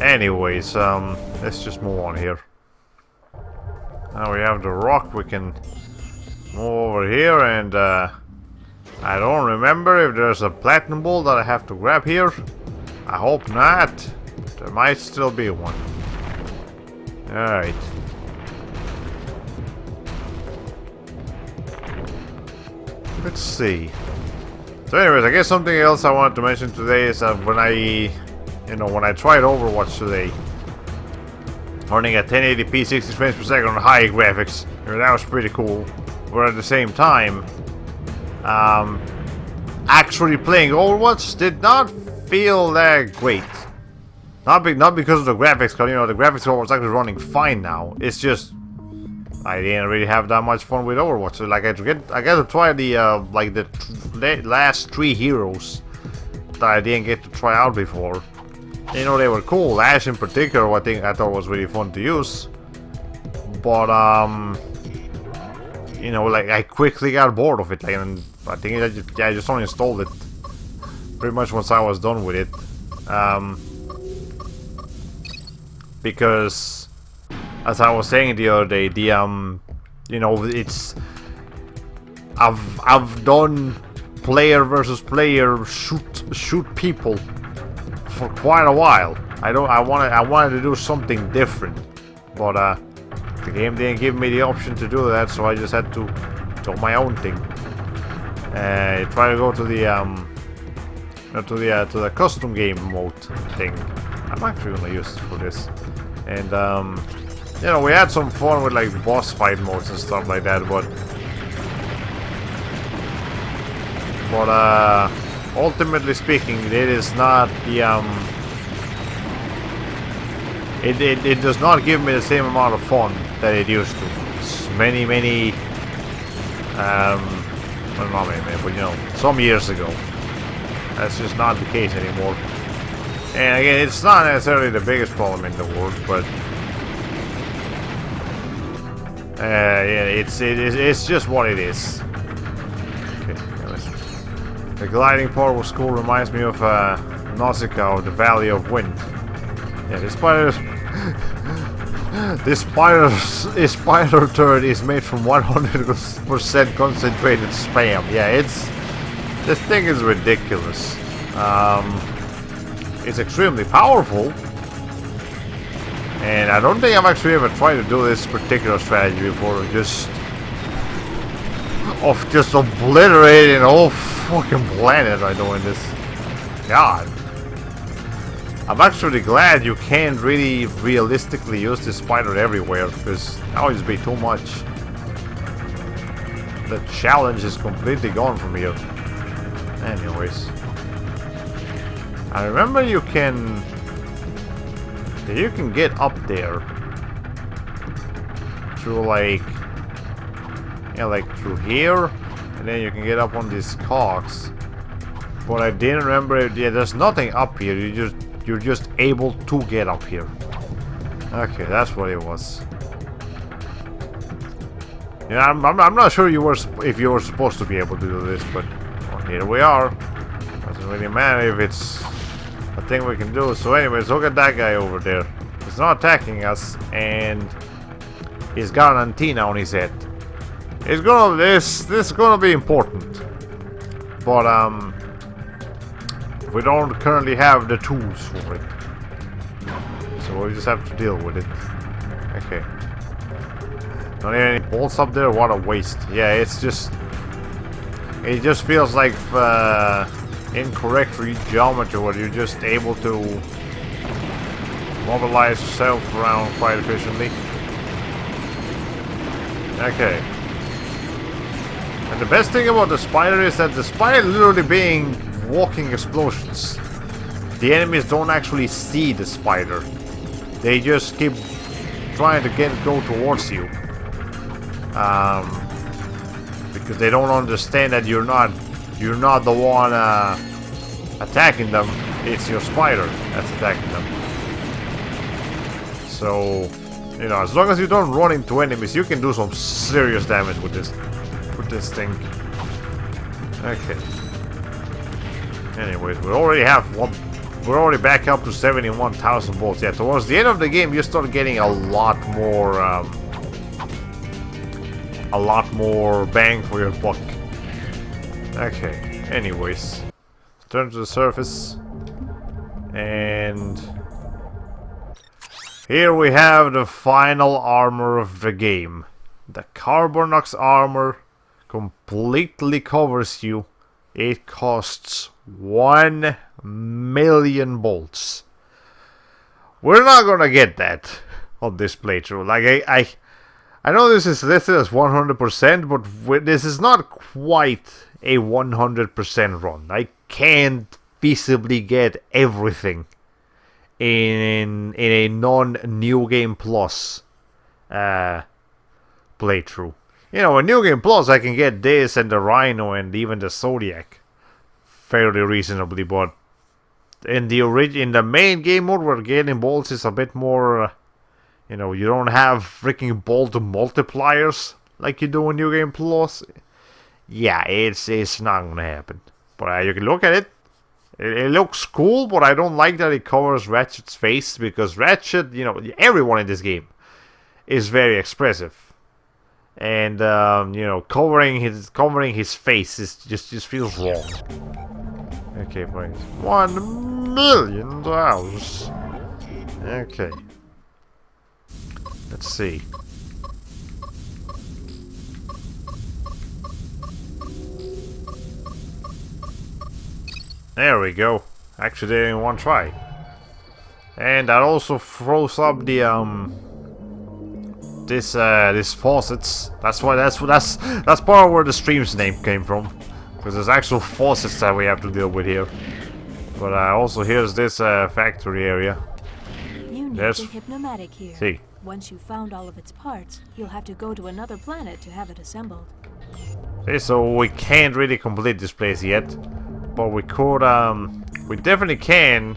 anyways, let's just move on here. Now we have the rock. We can move over here, and I don't remember if there's a platinum ball that I have to grab here. I hope not. There might still be one. Alright. Let's see. So anyways, I guess something else I wanted to mention today is that when I tried Overwatch today, running at 1080p 60 frames per second on high graphics, that was pretty cool. But at the same time, actually playing Overwatch did not feel that great. Not because of the graphics, because the graphics of Overwatch actually running fine now. It's just I didn't really have that much fun with Overwatch. So, like, I got to try the the last 3 heroes that I didn't get to try out before. They were cool. Ash in particular, I thought was really fun to use. But like, I quickly got bored of it. Like, and I think I just only installed it pretty much once I was done with it. Because, as I was saying the other day, it's I've done player versus player shoot people for quite a while. I wanted to do something different, but the game didn't give me the option to do that, so I just had to do my own thing. Try to go to the to the custom game mode thing. I'm actually gonna use it for this, and You know, we had some fun with like boss fight modes and stuff like that, but ultimately speaking, it is not the it does not give me the same amount of fun that it used to. It's many well, not many, but you know, some years ago. That's just not the case anymore. And again, it's not necessarily the biggest problem in the world, but yeah, it's just what it is. Okay, the gliding part was cool. Reminds me of Nausicaa of the Valley of Wind. Yeah, this spider turret is made from 100% concentrated spam. Yeah, this thing is ridiculous. It's extremely powerful. And I don't think I've actually ever tried to do this particular strategy before. Just obliterating the whole fucking planet by doing this. God. I'm actually glad you can't really realistically use this spider everywhere, because that would just be too much. The challenge is completely gone from here. Anyways. I remember you can get up there through like, yeah, like through here, and then you can get up on these cogs. But I didn't remember. Yeah, there's nothing up here. You're just able to get up here. Okay, that's what it was. Yeah, I'm not sure if you were supposed to be able to do this, but well, here we are. Doesn't really matter if it's a thing we can do. So anyways, look at that guy over there. He's not attacking us, and he's got an antenna on his head. This is gonna be important. But we don't currently have the tools for it. So we just have to deal with it. Okay. Not any bolts up there, what a waste. Yeah, it just feels like incorrect geometry where you're just able to mobilize yourself around quite efficiently. Okay. And the best thing about the spider is that the spider literally being walking explosions. The enemies don't actually see the spider. They just keep trying to go towards you. Because they don't understand that you're not the one attacking them. It's your spider that's attacking them. So, you know, as long as you don't run into enemies, you can do some serious damage with this thing. Okay. Anyways, we're already back up to 71,000 volts. Yeah, towards the end of the game, you start getting a lot more bang for your buck. Okay. Anyways, turn to the surface, and here we have the final armor of the game. The Carbonox armor completely covers you. It costs 1 million bolts. We're not gonna get that on this playthrough. Like I know this is listed as 100%, but this is not quite a 100% run. I can't feasibly get everything in a non-New Game Plus playthrough. You know, in New Game Plus, I can get this and the Rhino and even the Zodiac fairly reasonably, but in the main game mode where getting bolts is a bit more, you know, you don't have freaking bolt multipliers like you do in New Game Plus. Yeah, it's not gonna happen. But you can look at it. It looks cool, but I don't like that it covers Ratchet's face, because Ratchet, you know, everyone in this game is very expressive. And you know, covering his face is just feels wrong. Okay, boys. $1 million. Okay. Let's see. There we go. Actually did it in one try. And that also froze up the this faucets. That's part of where the stream's name came from, because there's actual faucets that we have to deal with here. But also here's this factory area. You need There's the Hypnomatic here. See. Once you've found all of its parts, you'll have to go to another planet to have it assembled. See, so we can't really complete this place yet, but we could we definitely can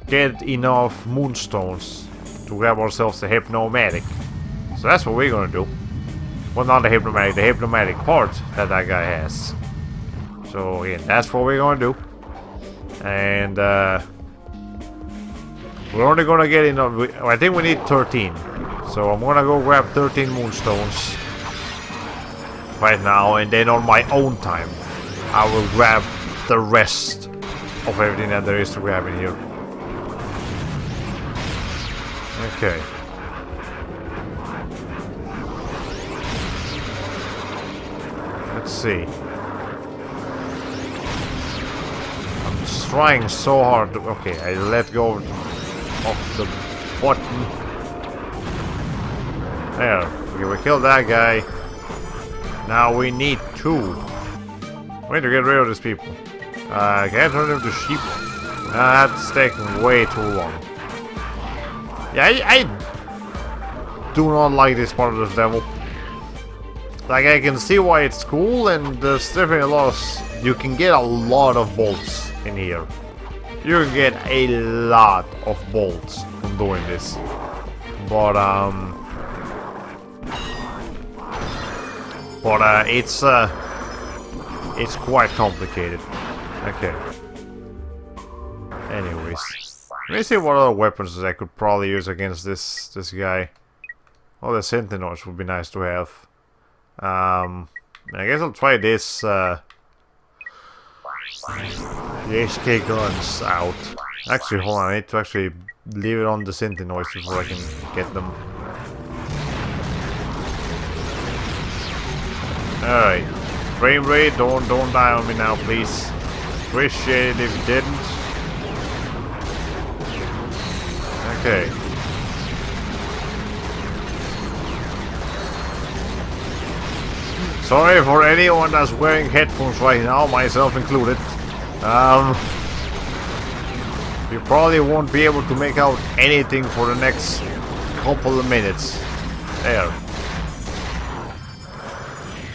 get enough moonstones to grab ourselves the Hypnomatic. So that's what we're gonna do. Well, not the Hypnomatic part that guy has. So yeah, that's what we're gonna do. And we're only gonna get enough. I think we need 13. So I'm gonna go grab 13 moonstones right now, and then on my own time, I will grab the rest of everything that there is to grab in here. Okay. Let's see. I'm just trying so hard to... Okay, I let go of the button. There. Okay, we killed that guy. Now we need 2. We need to get rid of these people. I can't turn them to sheep. That's taking way too long. Yeah, I do not like this part of this level. Like, I can see why it's cool, and there's definitely a lot of... You can get a lot of bolts in here. You can get a lot of bolts from doing this. But, it's quite complicated. Okay. Anyways, let me see what other weapons I could probably use against this guy. Oh, the Sentinels would be nice to have. I guess I'll try this. The HK guns out. Actually, hold on. I need to actually leave it on the Sentinels before I can get them. Alright. Frame rate, don't die on me now, please. Appreciate it if you didn't. Okay. Sorry for anyone that's wearing headphones right now, myself included. You probably won't be able to make out anything for the next couple of minutes. There.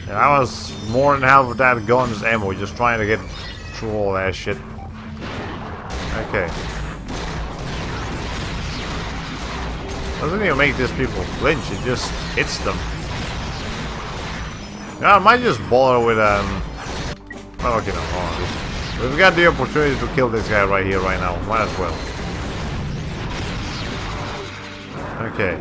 And I was more than half of that gun's ammo, just trying to get through all that shit. Okay. Doesn't even make these people flinch, it just hits them. Yeah, I might just bother with well, okay, no, hold on. We've got the opportunity to kill this guy right here, right now. Might as well. Okay.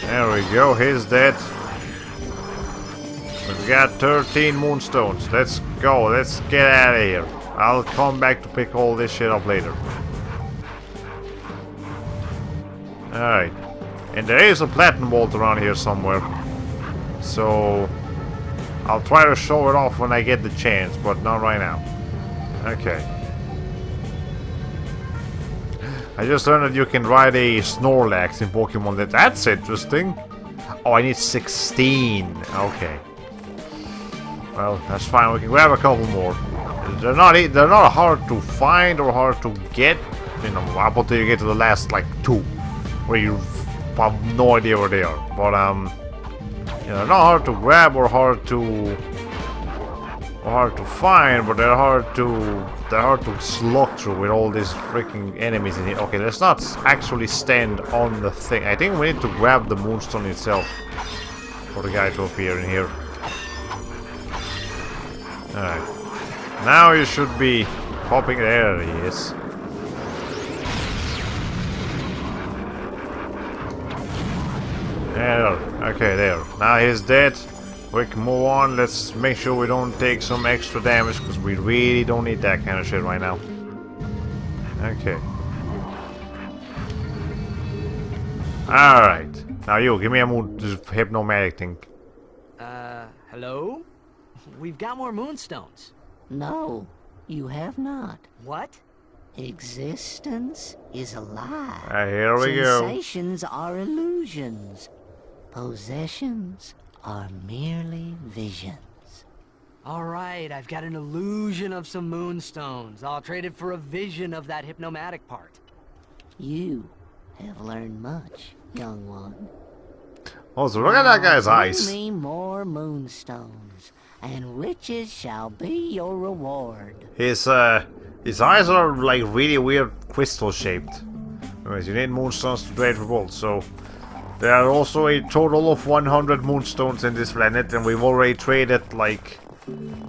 There we go, he's dead. We've got 13 moonstones. Let's go, let's get out of here. I'll come back to pick all this shit up later. Alright. And there is a platinum bolt around here somewhere. So I'll try to show it off when I get the chance, but not right now. Okay. I just learned that you can ride a Snorlax in Pokemon. That's interesting. Oh, I need 16. Okay. Well, that's fine. We can grab a couple more. They're not hard to find or hard to get. You know, up until you get to the last like 2, where you have no idea where they are. But you know, they're not hard to grab or hard to find, but they're hard to slog through with all these freaking enemies in here. Okay, let's not actually stand on the thing. I think we need to grab the moonstone itself for the guy to appear in here. Alright. Now you should be popping. There he is. There. Okay, there. Now he's dead. We can move on. Let's make sure we don't take some extra damage, because we really don't need that kind of shit right now. Okay. Alright. Now you, give me a hypnomatic thing. Hello? We've got more moonstones. No, you have not. What? Existence is a lie. Here we go. Sensations are illusions. Possessions are merely visions. All right, I've got an illusion of some moonstones. I'll trade it for a vision of that hypnomatic part. You have learned much, young one. Also, look at that guy's eyes. Bring me more moonstones, and riches shall be your reward. His eyes are like really weird crystal shaped. Anyways, you need moonstones to trade for bolts, so there are also a total of 100 moonstones in this planet, and we've already traded like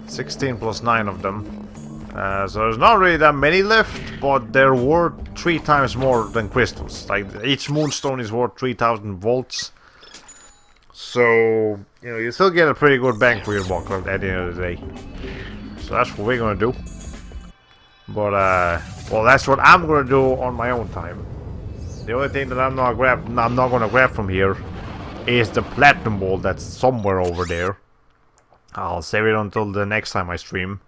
16 plus 9 of them. So there's not really that many left, but they're worth 3 times more than crystals. Like each moonstone is worth 3,000 volts. So, you know, you still get a pretty good bang for your buck at the end of the day. So that's what we're gonna do. But, well, that's what I'm gonna do on my own time. The only thing that I'm not gonna grab from here is the platinum ball that's somewhere over there. I'll save it until the next time I stream.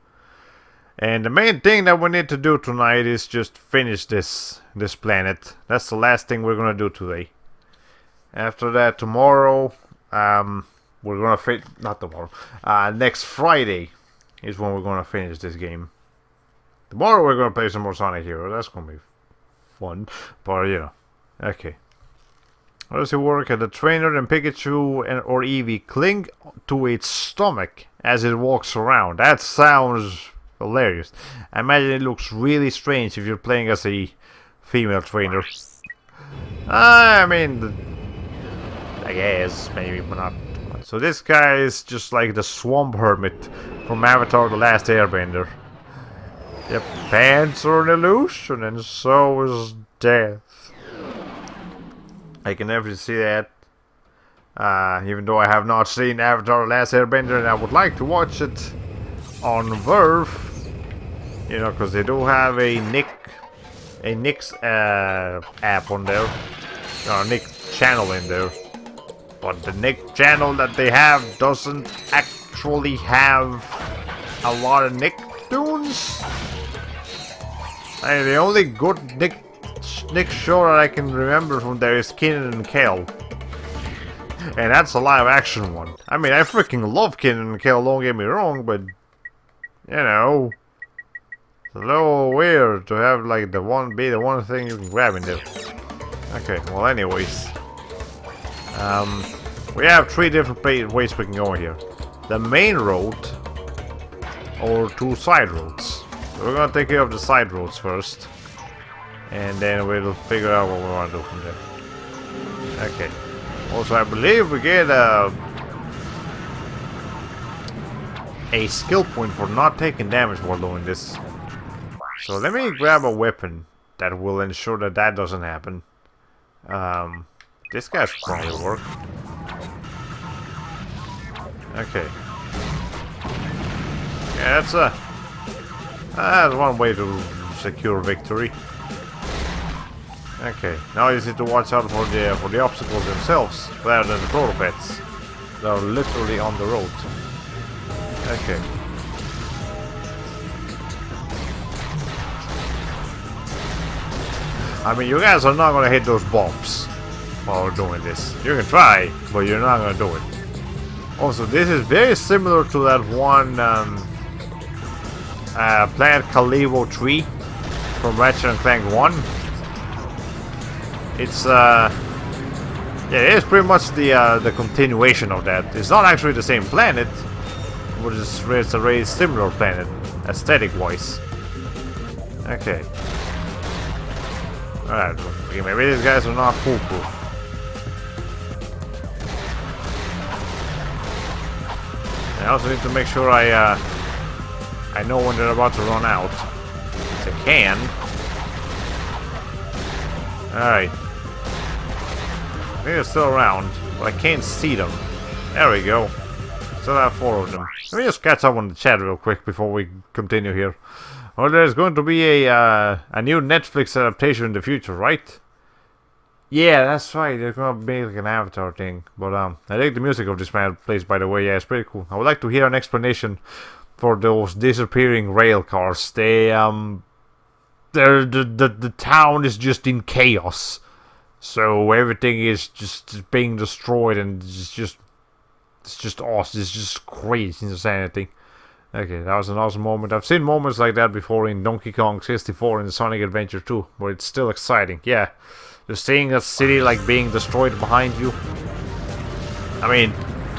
And the main thing that we need to do tonight is just finish this planet. That's the last thing we're gonna do today. After that, tomorrow, we're gonna not tomorrow. Next Friday is when we're gonna finish this game. Tomorrow we're gonna play some more Sonic Hero. That's gonna be fun, but you know, okay. How does it work? The trainer and Pikachu or Eevee cling to its stomach as it walks around. That sounds hilarious. I imagine it looks really strange if you're playing as a female trainer. I mean, I guess, maybe, but not. So this guy is just like the swamp hermit from Avatar: The Last Airbender. Yep, pants are an illusion, and so is death. I can definitely see that. Even though I have not seen Avatar: The Last Airbender, and I would like to watch it on Verve. You know, because they do have a Nick's app on there, or Nick channel in there. But the Nick channel that they have doesn't actually have a lot of Nicktoons. The only good Nick show that I can remember from there is Kenan and Kel. And that's a live action one. I mean, I freaking love Kenan and Kel, don't get me wrong, but you know, it's a little weird to have like the one thing you can grab in there. Okay, well anyways. We have 3 different ways we can go here. The main road or 2 side roads. So we're gonna take care of the side roads first. And then we'll figure out what we want to do from there. Okay. Also, I believe we get a skill point for not taking damage while doing this. So let me grab a weapon that will ensure that that doesn't happen. This guy's probably work. Okay. Yeah, that's one way to secure victory. Okay, now you need to watch out for the obstacles themselves, rather than the protopets that are literally on the road. Okay. I mean, you guys are not gonna hit those bombs while we're doing this. You can try, but you're not gonna do it. Also, this is very similar to that one Planet Calibo 3 from Ratchet Clank 1. It's yeah, it is pretty much the continuation of that. It's not actually the same planet, but it's a very similar planet, aesthetic-wise. Okay. Alright, okay, maybe these guys are not foolproof. I also need to make sure I know when they're about to run out. If I can. Alright. I think they're still around, but I can't see them. There we go. Still have 4 of them. Let me just catch up on the chat real quick before we continue here. Well, there's going to be a new Netflix adaptation in the future, right? Yeah, that's right. They're gonna make like an Avatar thing. But I think the music of this place, by the way, yeah, it's pretty cool. I would like to hear an explanation for those disappearing rail cars. They the town is just in chaos. So everything is just being destroyed, and it's just awesome. It's just crazy insanity. Okay, that was an awesome moment. I've seen moments like that before in Donkey Kong 64 and Sonic Adventure 2, but it's still exciting. Yeah, just seeing a city like being destroyed behind you. I mean,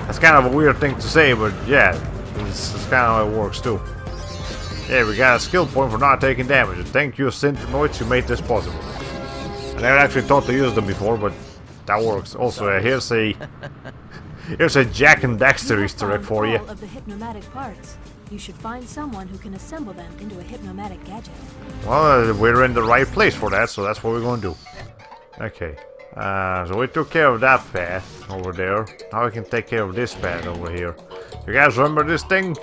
that's kind of a weird thing to say, but yeah, it's kind of how it works too. Yeah, we got a skill point for not taking damage. And thank you, Synthenoids, who made this possible. I never actually thought to use them before, but that works. Also, here's a Jack and Daxter Easter egg for you. All of the hypnomatic parts. You should find someone who can assemble them into a hypnomatic gadget. Well, we're in the right place for that, so that's what we're gonna do. Okay. So we took care of that path over there. Now we can take care of this path over here. You guys remember this thing?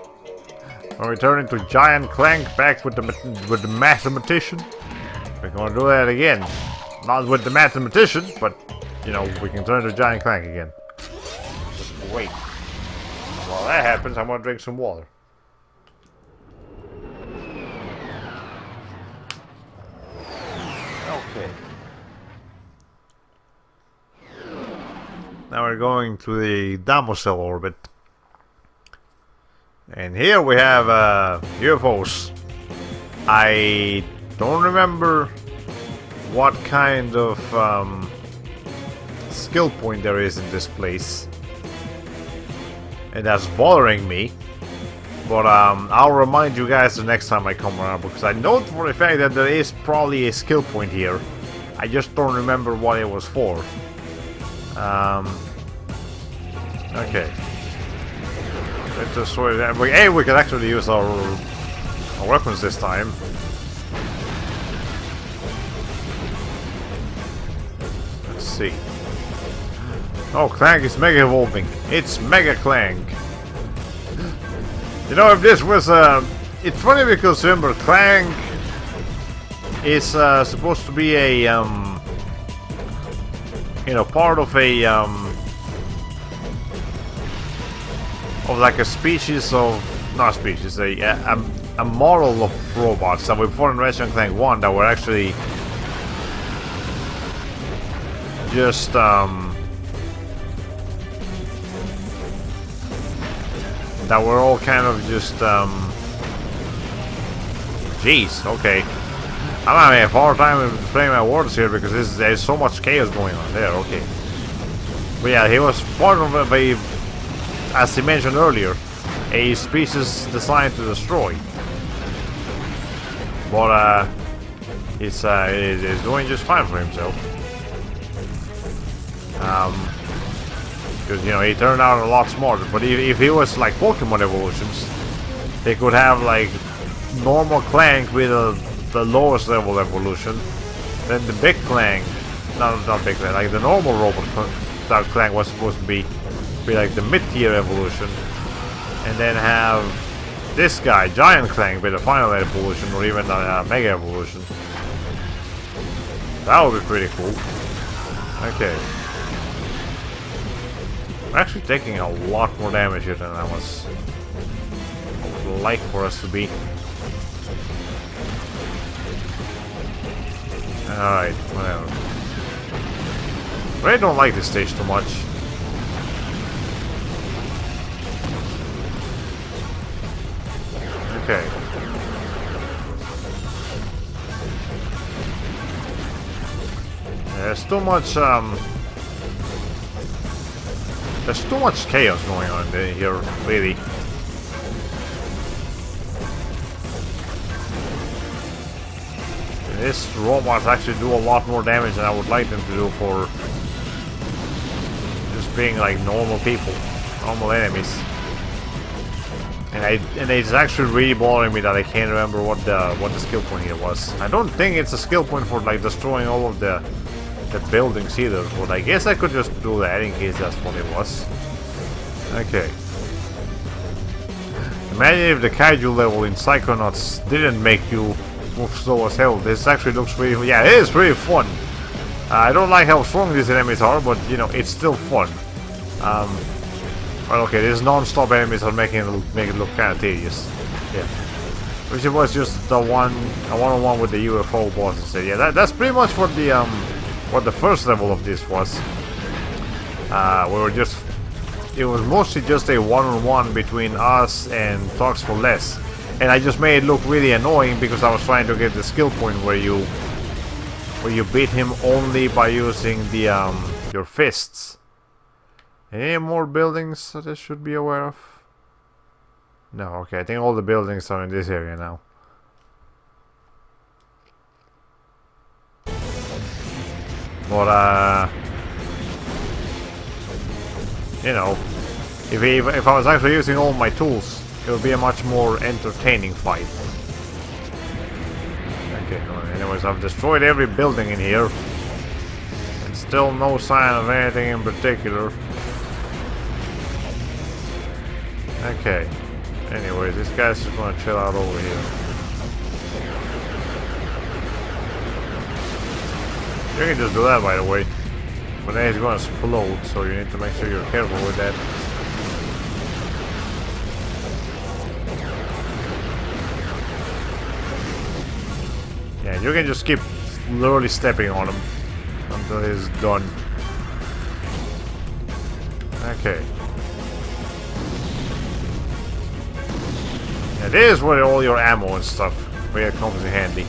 When we turn into Giant Clank back with the mathematician? We're gonna do that again. Not with the mathematician, but you know, we can turn into Giant Clank again. Just wait. While that happens, I'm gonna drink some water. Okay. Now we're going to the Damosel orbit. And here we have UFOs. I don't remember what kind of skill point there is in this place. And that's bothering me. But I'll remind you guys the next time I come around, because I know for a fact that there is probably a skill point here. I just don't remember what it was for. Okay. Let's just sort that. Hey, we can actually use our weapons this time. Let's see. Oh, Clank is mega evolving. It's Mega Clank. You know, if this was it's funny because remember, Clank is supposed to be a you know, part of a of like a species of, not species, a model of robots that we fought in Ratchet Clank 1 that were actually just that were all kind of just jeez, okay. I'm having a hard time explaining my words here because there's so much chaos going on there, okay. But yeah, he was part of a, as he mentioned earlier, a species designed to destroy. But he's doing just fine for himself. Because, you know, he turned out a lot smarter. But if he was like Pokemon evolutions, they could have like normal Clank with the lowest level evolution, then the big Clank, not big Clank, like the normal robot that Clank was supposed to be like the mid-tier evolution, and then have this guy, Giant Clank, with a final evolution or even a mega evolution. That would be pretty cool. Okay. I'm actually taking a lot more damage here than I would like for us to be. Alright, whatever. But I don't like this stage too much. Okay. There's too much chaos going on here, really. These robots actually do a lot more damage than I would like them to do for just being like normal people, normal enemies. And it's actually really bothering me that I can't remember what the skill point here was. I don't think it's a skill point for like destroying all of the buildings either, but I guess I could just do that in case that's what it was. Okay. Imagine if the kaiju level in Psychonauts didn't make you move slow as hell. This actually looks really, yeah, it is really fun. I don't like how strong these enemies are, but you know, it's still fun. Well, okay, these non-stop enemies are making it look kind of tedious. Yeah. Which it was just the one-on-one with the UFO boss instead. Yeah, that's pretty much what the first level of this was. We were just, it was mostly just a one-on-one between us and Talks for Less, and I just made it look really annoying because I was trying to get the skill point where you beat him only by using the your fists. Any more buildings that I should be aware of? No, okay, I think all the buildings are in this area now. But you know, if I was actually using all my tools, it would be a much more entertaining fight. Okay, well, anyways, I've destroyed every building in here. And still no sign of anything in particular. Okay. Anyways, this guy's just gonna chill out over here. You can just do that, by the way. But then he's gonna explode, so you need to make sure you're careful with that. Yeah, you can just keep literally stepping on him until he's done. Okay. Yeah, this is where all your ammo and stuff where it comes in handy.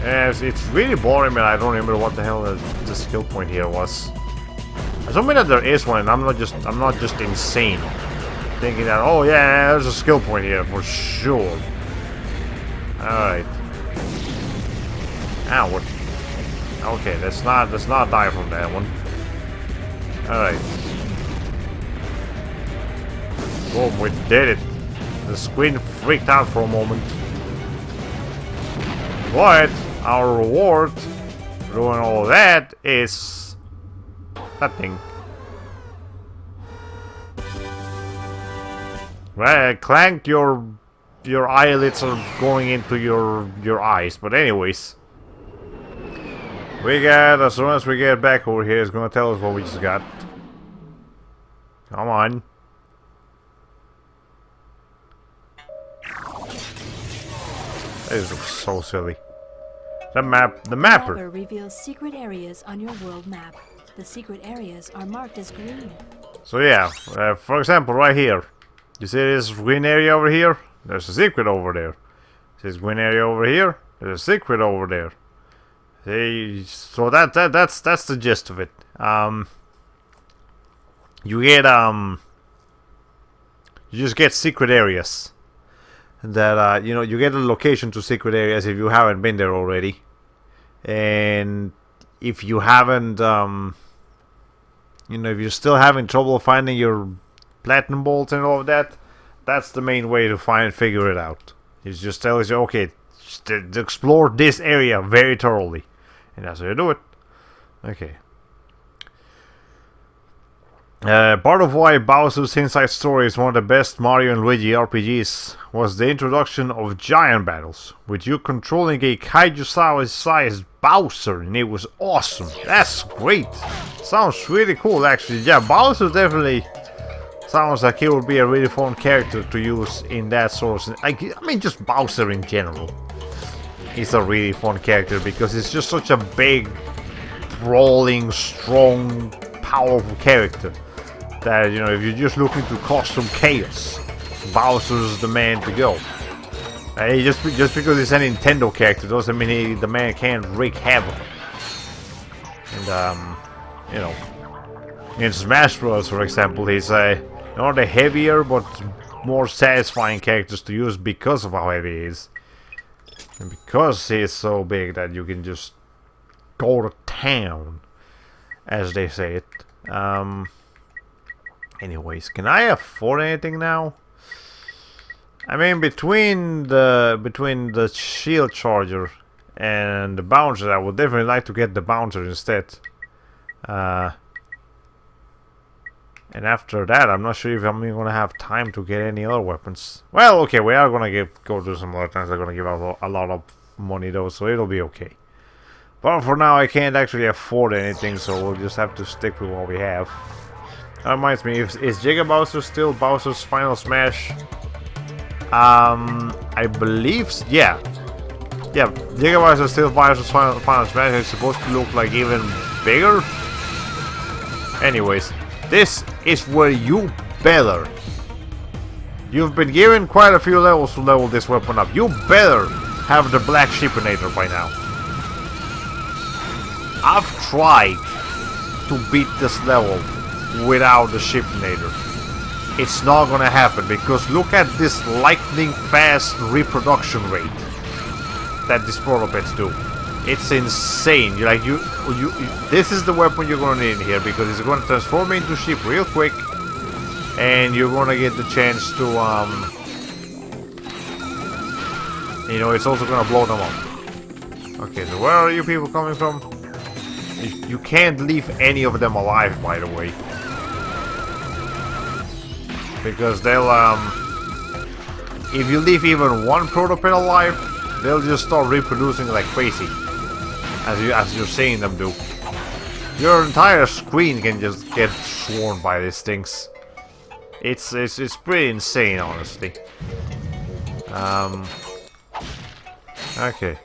Yeah, it's really boring, man. I don't remember what the hell the skill point here was. Assuming that there is one, and I'm not just insane thinking that, oh yeah, there's a skill point here for sure. Alright. Ow, what? Okay, let's not die from that one. Alright. Boom, we did it. The screen freaked out for a moment. But our reward for doing all of that is nothing. Right, Clank, your eyelids are going into your eyes. But anyways, we got, as soon as we get back over here, it's gonna tell us what we just got. Come on. This is so silly. The mapper. The mapper reveals secret areas on your world map. The secret areas are marked as green. So yeah, for example, right here. You see this green area over here? There's a secret over there. See this green area over here? There's a secret over there. See, so that's the gist of it. You get you just get secret areas. That you know, you get a location to secret areas if you haven't been there already, and if you haven't, you know, if you're still having trouble finding your platinum bolts and all of that, that's the main way to figure it out. It just tells you, okay, just explore this area very thoroughly, and that's how you do it. Okay. Part of why Bowser's Inside Story is one of the best Mario and Luigi RPGs was the introduction of giant battles, with you controlling a kaiju-sized Bowser, and it was awesome. That's great. Sounds really cool, actually. Yeah, Bowser definitely sounds like he would be a really fun character to use in that source. I mean, just Bowser in general. He's a really fun character because he's just such a big, brawling, strong, powerful character. That, you know, if you're just looking to cause some chaos, Bowser's the man to go. Just because he's a Nintendo character doesn't mean the man can't wreak havoc. And you know, in Smash Bros, for example, he's not a heavier but more satisfying characters to use because of how heavy he is, and because he's so big that you can just go to town, as they say it. Anyways, can I afford anything now? I mean, between the shield charger and the bouncer, I would definitely like to get the bouncer instead. And after that, I'm not sure if I'm even gonna have time to get any other weapons. Well, okay, we are gonna go to some other times. I'm gonna give out a lot of money though, so it'll be okay. But for now, I can't actually afford anything, so we'll just have to stick with what we have. That reminds me, is Giga Bowser still Bowser's Final Smash? I believe, yeah. Yeah, Giga Bowser is still Bowser's Final Smash. It's supposed to look like even bigger. Anyways, this is where you better. You've been given quite a few levels to level this weapon up. You better have the Black Shipinator by now. I've tried to beat this level without the Shipinator. It's not gonna happen because look at this lightning fast reproduction rate that these protopets do. It's insane. This is the weapon you're gonna need in here because it's gonna transform into ship real quick, and you're gonna get the chance to you know, it's also gonna blow them up. Okay, so where are you people coming from? You can't leave any of them alive, by the way. Because they'll, if you leave even one protopet alive, they'll just start reproducing like crazy. As you're seeing them do. Your entire screen can just get swarmed by these things. It's pretty insane, honestly. Okay.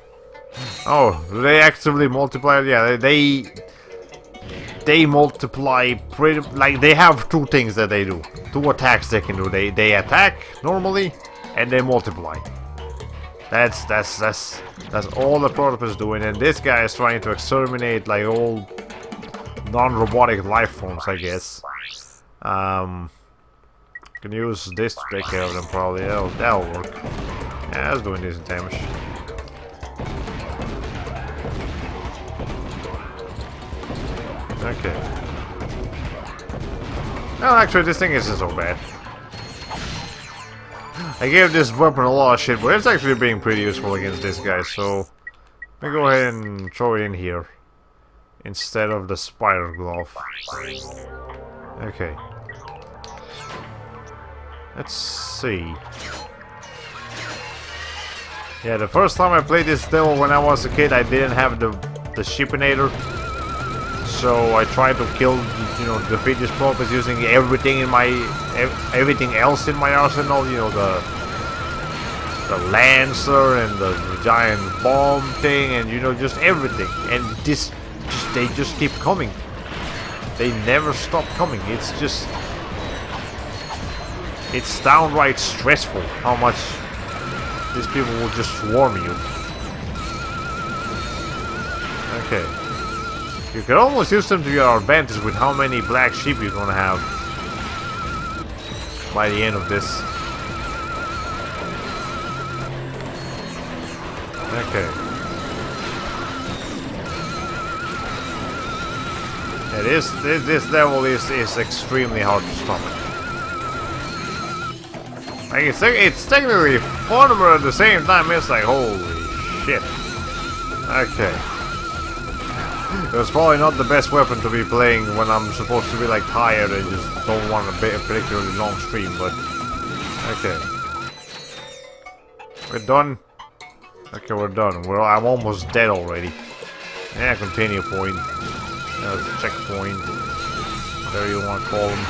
Oh, they actively multiply. Yeah, they multiply pretty. Like they have two things that they do. Two attacks they can do. They attack normally, and they multiply. That's all the protopet is doing, and this guy is trying to exterminate like all non-robotic life forms, I guess. Can use this to take care of them probably. That'll work. Yeah, that's doing decent damage. Okay. Well, actually, this thing isn't so bad. I gave this weapon a lot of shit, but it's actually being pretty useful against this guy, so let me go ahead and throw it in here instead of the spider glove. Okay. Let's see. Yeah, the first time I played this level when I was a kid, I didn't have the Shipinator. So I tried to kill, you know, defeat this protopets using everything in my, everything else in my arsenal. You know, the Lancer and the giant bomb thing, and you know, just everything. And they just keep coming. They never stop coming. It's just, it's downright stressful how much these people will just swarm you. Okay. You can almost use them to your advantage with how many black sheep you're gonna have by the end of this. Okay. Yeah, this level is extremely hard to stomach. Like it's technically fun, but at the same time it's like holy shit. Okay. It was probably not the best weapon to be playing when I'm supposed to be like tired and just don't want a particularly long stream, but okay. We're done. Okay, we're done. I'm almost dead already. Yeah, continue point. Checkpoint. Whatever you want to call them.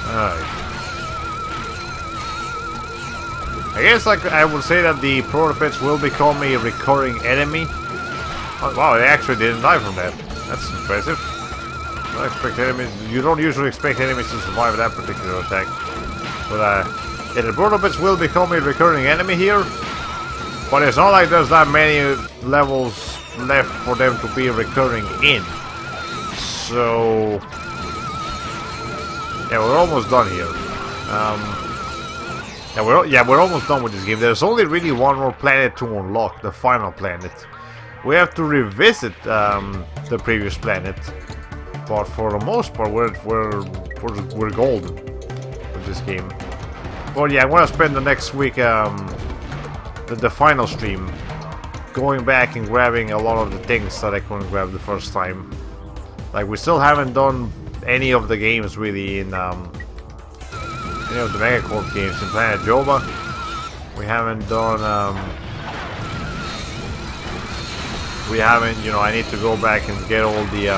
Alright. I guess like I would say that the protopets will become a recurring enemy. Oh, wow, they actually didn't die from that. That's impressive. I don't expect enemies. You don't usually expect enemies to survive that particular attack. But yeah, the protopets will become a recurring enemy here. But it's not like there's that many levels left for them to be recurring in. So yeah, we're almost done here. Yeah, we're almost done with this game. There's only really one more planet to unlock, the final planet. We have to revisit the previous planet, but for the most part, we're golden with this game. But yeah, I'm gonna spend the next week, the final stream, going back and grabbing a lot of the things that I couldn't grab the first time. Like we still haven't done any of the games really in any of the Megacorp games in Planet Joba. We haven't done we haven't, you know, I need to go back and get all the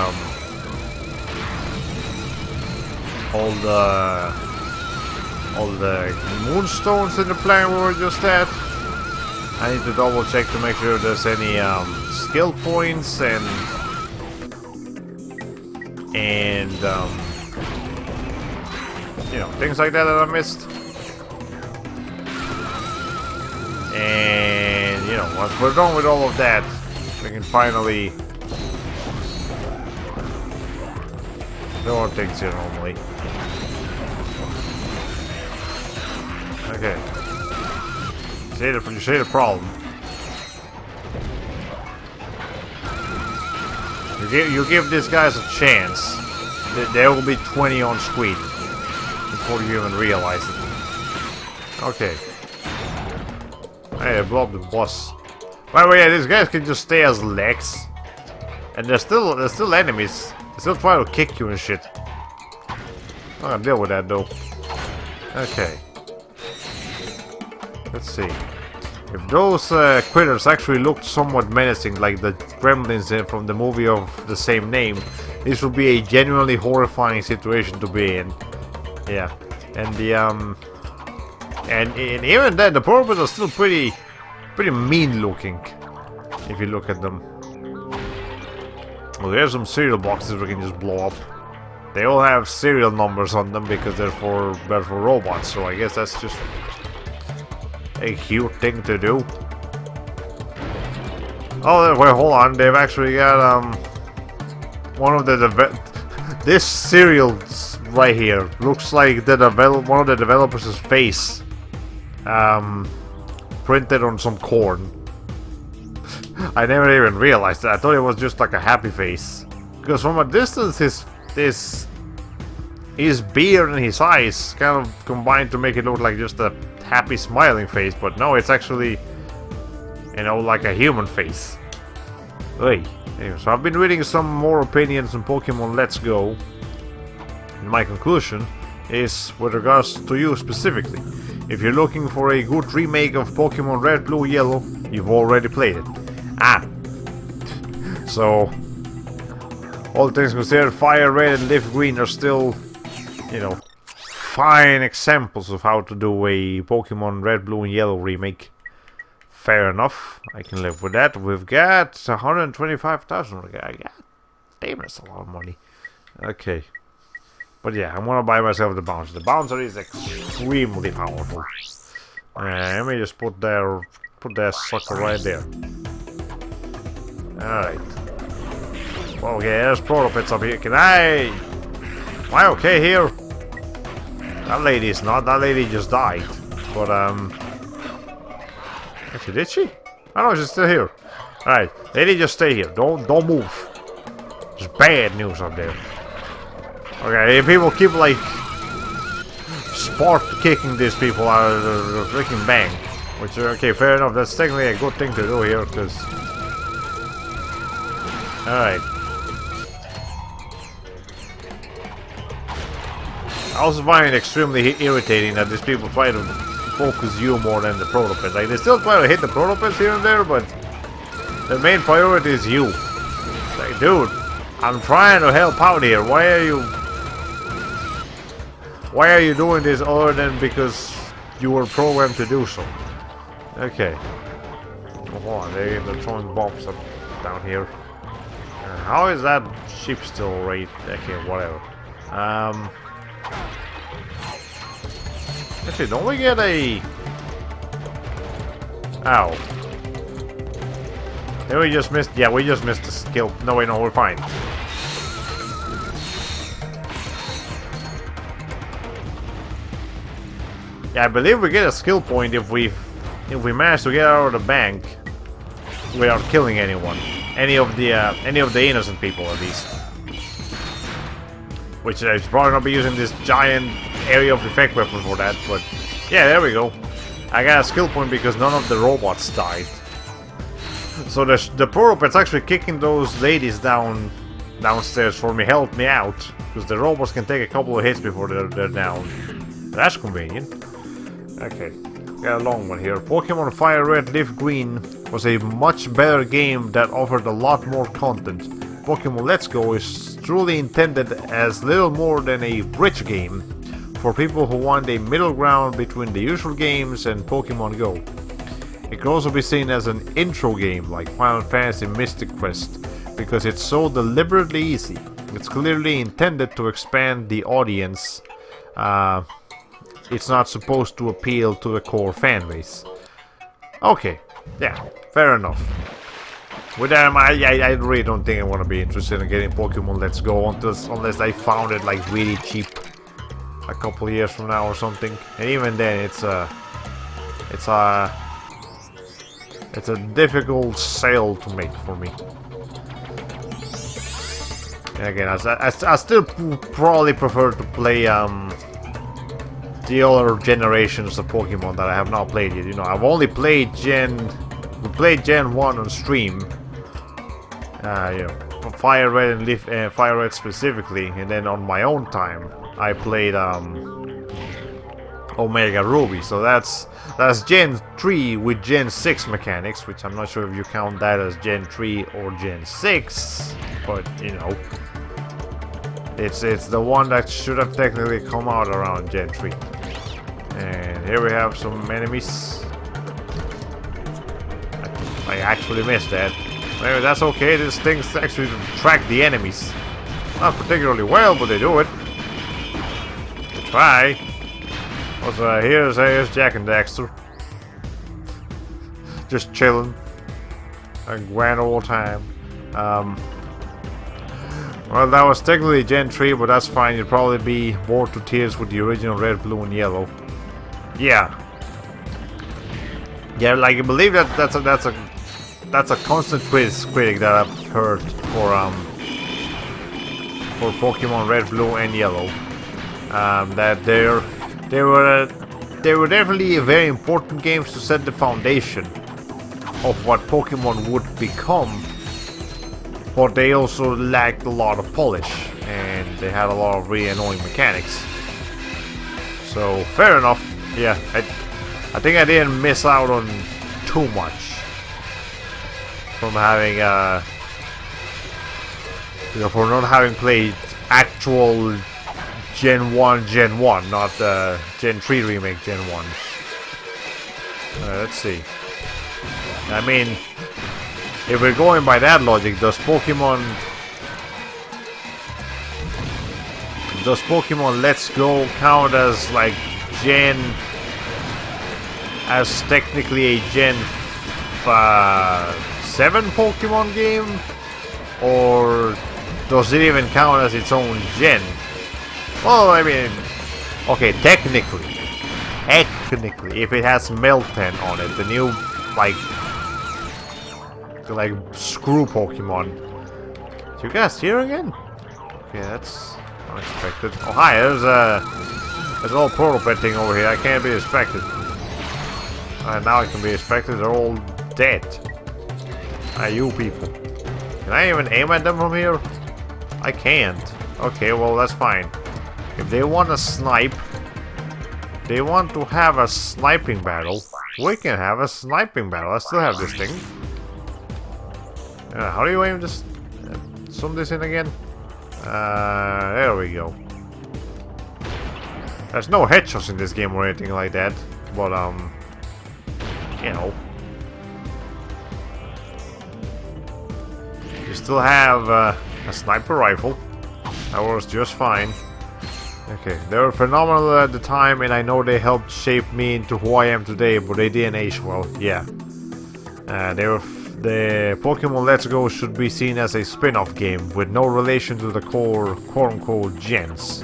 moonstones in the plan we were just at. I need to double check to make sure there's any skill points and you know, things like that I missed. And you know, once we're done with all of that, we can finally do our things here normally. Okay. You see the problem. You give these guys a chance. There will be 20 on screen before you even realize it. Okay. Hey, I blew up the boss. By the way, yeah, these guys can just stay as legs, and they're still enemies. They still try to kick you and shit. I'm not gonna deal with that though. Okay. Let's see. If those critters actually looked somewhat menacing, like the gremlins from the movie of the same name, this would be a genuinely horrifying situation to be in. Yeah, and the and even then, the purples are still pretty mean looking. If you look at them. Well, there's some cereal boxes we can just blow up. They all have serial numbers on them because they're for robots. So I guess that's just a cute thing to do. Oh, wait, hold on. They've actually got one of the this cereal right here looks like one of the developers' face printed on some corn. I never even realized that. I thought it was just like a happy face, because from a distance his beard and his eyes kind of combined to make it look like just a happy smiling face, but no, it's actually, you know, like a human face. Hey, anyway, so I've been reading some more opinions on Pokemon Let's Go, and my conclusion is with regards to you specifically. If you're looking for a good remake of Pokemon Red, Blue, Yellow, you've already played it. So all things considered, Fire Red and Leaf Green are still, you know, fine examples of how to do a Pokemon Red, Blue, and Yellow remake. Fair enough, I can live with that. We've got 125,000. Damn, that's a lot of money. Okay, but yeah, I'm gonna buy myself the bouncer. The bouncer is extremely powerful. Let me just put that sucker right there. All right. Well, okay, there's Protopets up here. Am I okay here? That lady is not. That lady just died. But, actually, did she? I know she's still here. Alright, lady, just stay here. Don't move. There's bad news up there. Okay, if people keep, like, spark kicking these people out of the freaking bank. Which, okay, fair enough. That's technically a good thing to do here, because... Alright. I also find it extremely irritating that these people try to focus you more than the Protopets. Like, they still try to hit the Protopets here and there, but the main priority is you. It's like, dude, I'm trying to help out here. Why are you doing this other than because you were programmed to do so? Okay. Oh, hold on, they're throwing bombs up down here. How is that ship still right? Okay, whatever. Actually, don't we get a... Ow. Then we just missed... Yeah, we just missed the skill. No, wait, no, we're fine. Yeah, I believe we get a skill point if we manage to get out of the bank without killing anyone. Any of the innocent people, at least. Which I should probably not be using this giant area of effect weapon for that, but yeah, there we go. I got a skill point because none of the robots died. So the Protopets actually kicking those ladies downstairs for me helped me out, because the robots can take a couple of hits before they're down. That's convenient. Okay. got a long one here. Pokemon Fire Red Leaf Green was a much better game that offered a lot more content. Pokemon Let's Go is truly intended as little more than a bridge game for people who want a middle ground between the usual games and Pokemon Go. It can also be seen as an intro game like Final Fantasy Mystic Quest because it's so deliberately easy. It's clearly intended to expand the audience. It's not supposed to appeal to the core fan base. Okay, yeah, fair enough. With that, I really don't think I want to be interested in getting Pokemon Let's Go unless I found it like really cheap a couple years from now or something. And even then, it's a difficult sale to make for me. And again, I still probably prefer to play the other generations of Pokemon that I have not played yet. You know, I've only played Gen 1 on stream. You know, Fire Red and Fire Red specifically, and then on my own time I played Omega Ruby. So that's Gen 3 with Gen 6 mechanics, which I'm not sure if you count that as Gen 3 or Gen 6, but you know, it's the one that should have technically come out around Gen 3. And here we have some enemies. I actually missed that. Maybe that's okay. These things actually track the enemies. Not particularly well, but they do it. They try. Also, here's Jack and Daxter. Just chilling. A grand old time. Well, that was technically Gen 3, but that's fine. You'd probably be bored to tears with the original red, blue, and yellow. Yeah. Yeah, like I believe that's a constant critic that I've heard for Pokemon Red, Blue, and Yellow. That they were definitely very important games to set the foundation of what Pokemon would become, but they also lacked a lot of polish and they had a lot of really annoying mechanics. So fair enough. Yeah, I think I didn't miss out on too much from having you know, for not having played actual Gen 1, not Gen 3 remake Gen 1. Let's see. I mean, if we're going by that logic, does Pokemon Let's Go count as like as technically a Gen 7 Pokemon game, or does it even count as its own gen? Well, I mean, okay, technically, if it has Meltan on it, the new like screw Pokemon. You guys here again? Okay, that's unexpected. Oh hi, there's a little proto thing over here. I can't be distracted. Now I can be distracted. They're all dead. You people. Can I even aim at them from here? I can't. Okay, well that's fine. If they want to snipe, if they want to have a sniping battle, we can have a sniping battle. I still have this thing. How do you aim this? Zoom this in again. There we go. There's no headshots in this game or anything like that, but you know, you still have a sniper rifle. That works just fine. Okay, they were phenomenal at the time, and I know they helped shape me into who I am today, but they didn't age well. Yeah, the Pokemon Let's Go should be seen as a spin-off game with no relation to the core quote-unquote gens.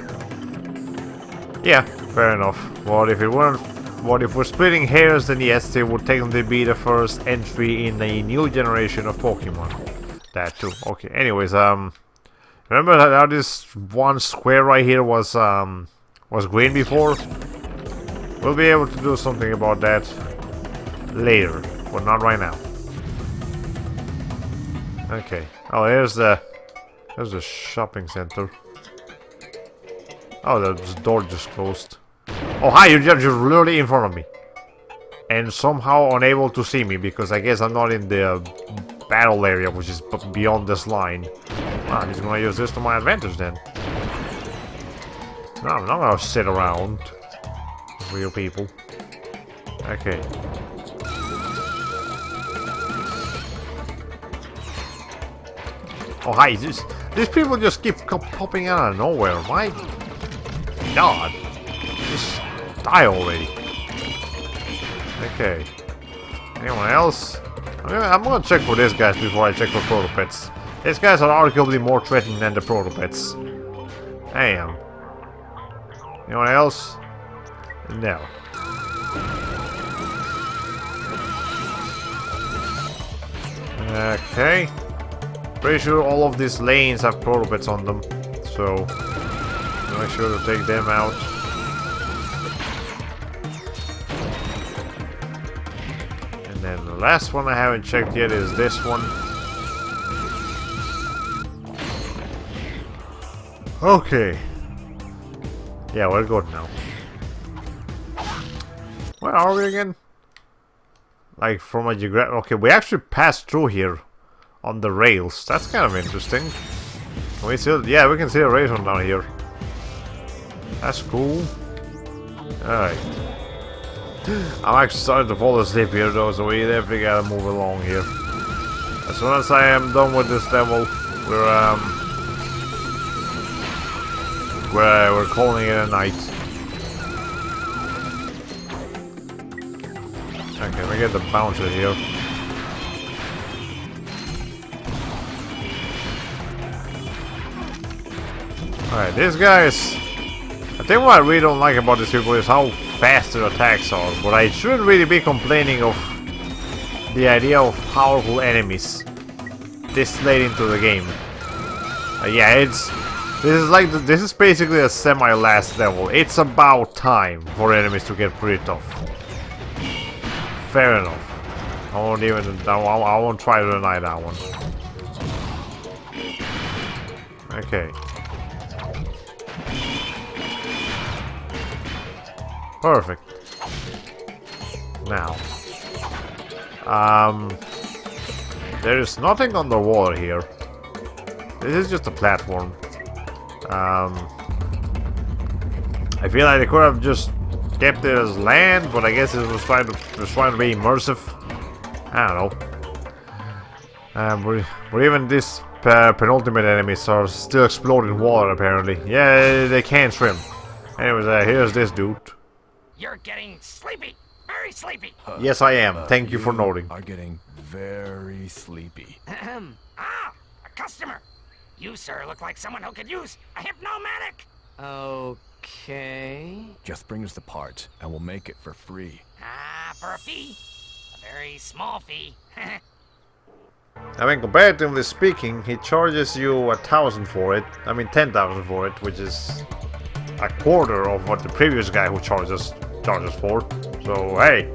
Yeah, fair enough. Well, if we're splitting hairs, then yes, they would technically be the first entry in a new generation of Pokemon. That too. Okay. Anyways, remember how this one square right here was green before? We'll be able to do something about that later, but not right now. Okay. Oh, there's the shopping center. Oh, the door just closed. Oh, hi! You're literally in front of me. and somehow unable to see me because I guess I'm not in the battle area, which is beyond this line. Well, I'm just gonna use this to my advantage then. No, I'm not gonna sit around. Real people. Okay. Oh, hi. These people just keep popping out of nowhere. My God. Just die already. Okay. Anyone else? I'm gonna check for these guys before I check for protopets. These guys are arguably more threatening than the protopets. Damn. Anyone else? No. Okay. Pretty sure all of these lanes have protopets on them, so make sure to take them out. And then the last one I haven't checked yet is this one. Okay. Yeah, we're good now. Where are we again? Like from a geographic... Okay, we actually passed through here on the rails. That's kind of interesting. Can we see... Yeah, we can see a rails from down here. That's cool. Alright. I'm actually starting to fall asleep here though, so we definitely gotta move along here. As soon as I am done with this level, we're calling it a night. Okay, we get the bouncer here. Alright, these guys... I think what I really don't like about these people is how fast their attacks are, but I shouldn't really be complaining of the idea of powerful enemies this late into the game. Yeah, this is basically a semi-last level. It's about time for enemies to get pretty tough. Fair enough. I won't try to deny that one. Okay. Perfect. Now. There is nothing on the wall here. This is just a platform. I feel like they could have just kept it as land, but I guess it was trying to be immersive. I don't know. But even these penultimate enemies are still exploding water, apparently. Yeah, they can't swim. Anyways, here's this dude. You're getting sleepy. Very sleepy. Yes, I am. Thank you for noting. Are getting very sleepy. A customer. You, sir, look like someone who could use a hypnomatic. Okay. Just bring us the parts, and we'll make it for free. For a fee. A very small fee. I mean, comparatively speaking, he charges you 1,000 for it. I mean, 10,000 for it, which is a quarter of what the previous guy who charges for. So, hey,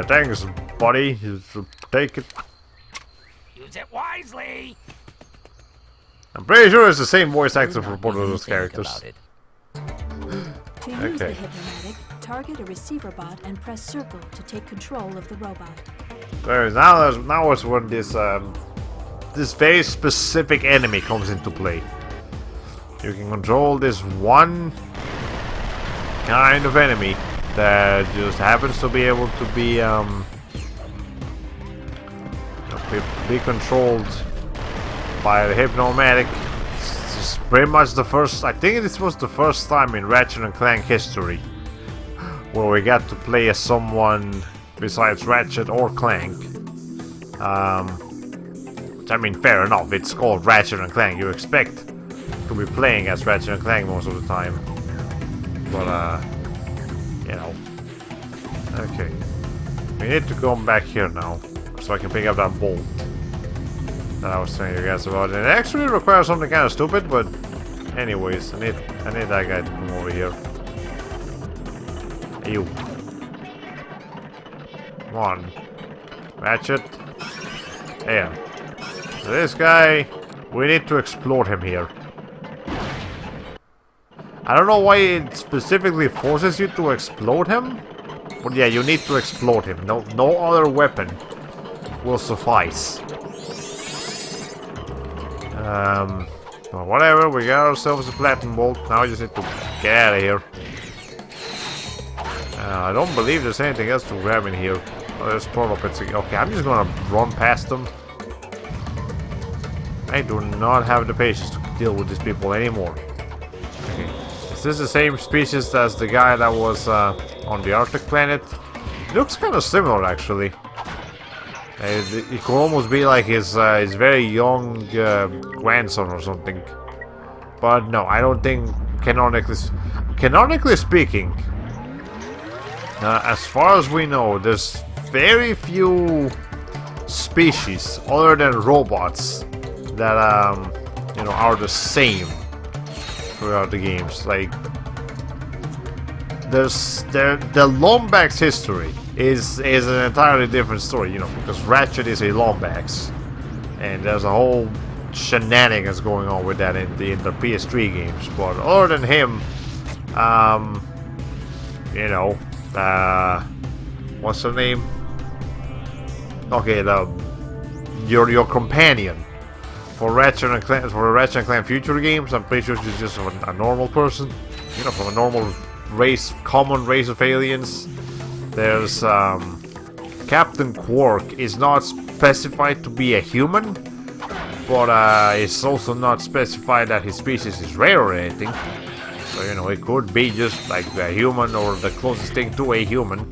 thanks, buddy. Take it. Use it wisely. I'm pretty sure it's the same voice actor for both of those characters. To use the hypnomatic, target a receiver bot and press circle to take control of the robot. Now is when this very specific enemy comes into play. You can control this one kind of enemy that just happens to be able to be controlled by the hypnomatic. It's pretty much the first. I think this was the first time in Ratchet Clank history where we got to play as someone besides Ratchet or Clank. I mean, fair enough. It's called Ratchet and Clank. You expect to be playing as Ratchet and Clank most of the time, but you know. Okay, we need to come back here now so I can pick up that bolt that I was telling you guys about. It actually requires something kind of stupid, but anyways, I need that guy to come over here. Hey, you. Come on, Ratchet. Yeah. So this guy, we need to explode him here. I don't know why it specifically forces you to explode him, But yeah, you need to explode him. No other weapon will suffice. Well, whatever, we got ourselves a platinum bolt. Now we just need to get out of here. I don't believe there's anything else to grab in here. Oh, there's proto pets again. Okay, I'm just gonna run past them. I do not have the patience to deal with these people anymore. Okay. Is this the same species as the guy that was on the Arctic planet? It looks kind of similar, actually. It could almost be like his very young grandson or something. But no, I don't think canonically speaking, as far as we know, there's very few species other than robots that you know, are the same throughout the games. Like the Lombax history is an entirely different story, you know, because Ratchet is a Lombax, and there's a whole shenanigans going on with that in the PS3 games. But other than him, you know, what's her name? Okay, your companion for Ratchet and Clank, for the Ratchet and Clank future games. I'm pretty sure she's just a normal person, you know, from a normal race, common race of aliens. There's Captain Quark is not specified to be a human, but it's also not specified that his species is rare or anything. So, you know, it could be just like a human or the closest thing to a human.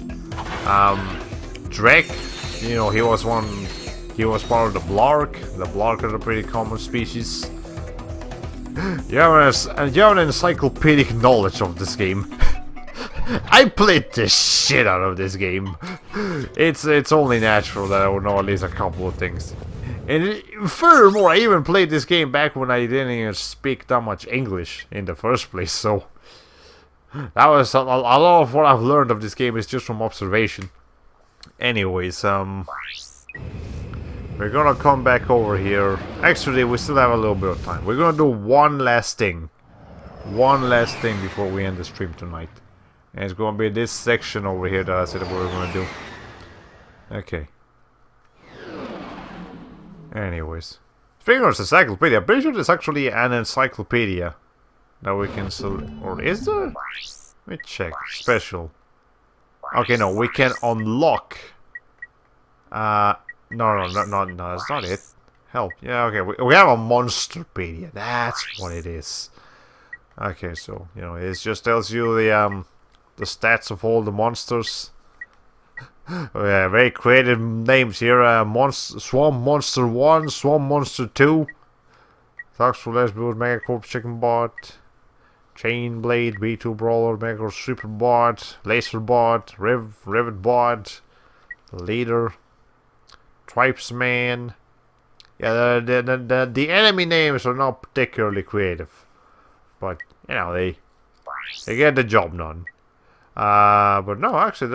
Drek, you know, he was part of the Blark. The Blark are a pretty common species. You have an encyclopedic knowledge of this game. I played the shit out of this game. It's only natural that I would know at least a couple of things. And furthermore, I even played this game back when I didn't even speak that much English in the first place, so that was a lot of what I've learned of this game is just from observation. Anyways, we're gonna come back over here. Actually, we still have a little bit of time. We're gonna do one last thing before we end the stream tonight. And it's gonna be this section over here that I said we were gonna do. Okay. Anyways. Speaking of encyclopedia, I'm pretty sure there's actually an encyclopedia that we can select. Or is there? Let me check. Special. Okay, no, we can unlock. No, that's not it. Help. Yeah, okay, we have a Monsterpedia. That's what it is. Okay, so, you know, it just tells you the stats of all the monsters. Oh, yeah, very creative names here. Swamp Monster 1, Swamp Monster 2, Toxful Lesbios, Megacorp Chicken Bot, Chain Blade, B2 Brawler, Megacorp Super Bot, Laser Bot, Rivet Bot, Leader, Tribesman. Yeah, the enemy names are not particularly creative, but you know they get the job done. But no, actually,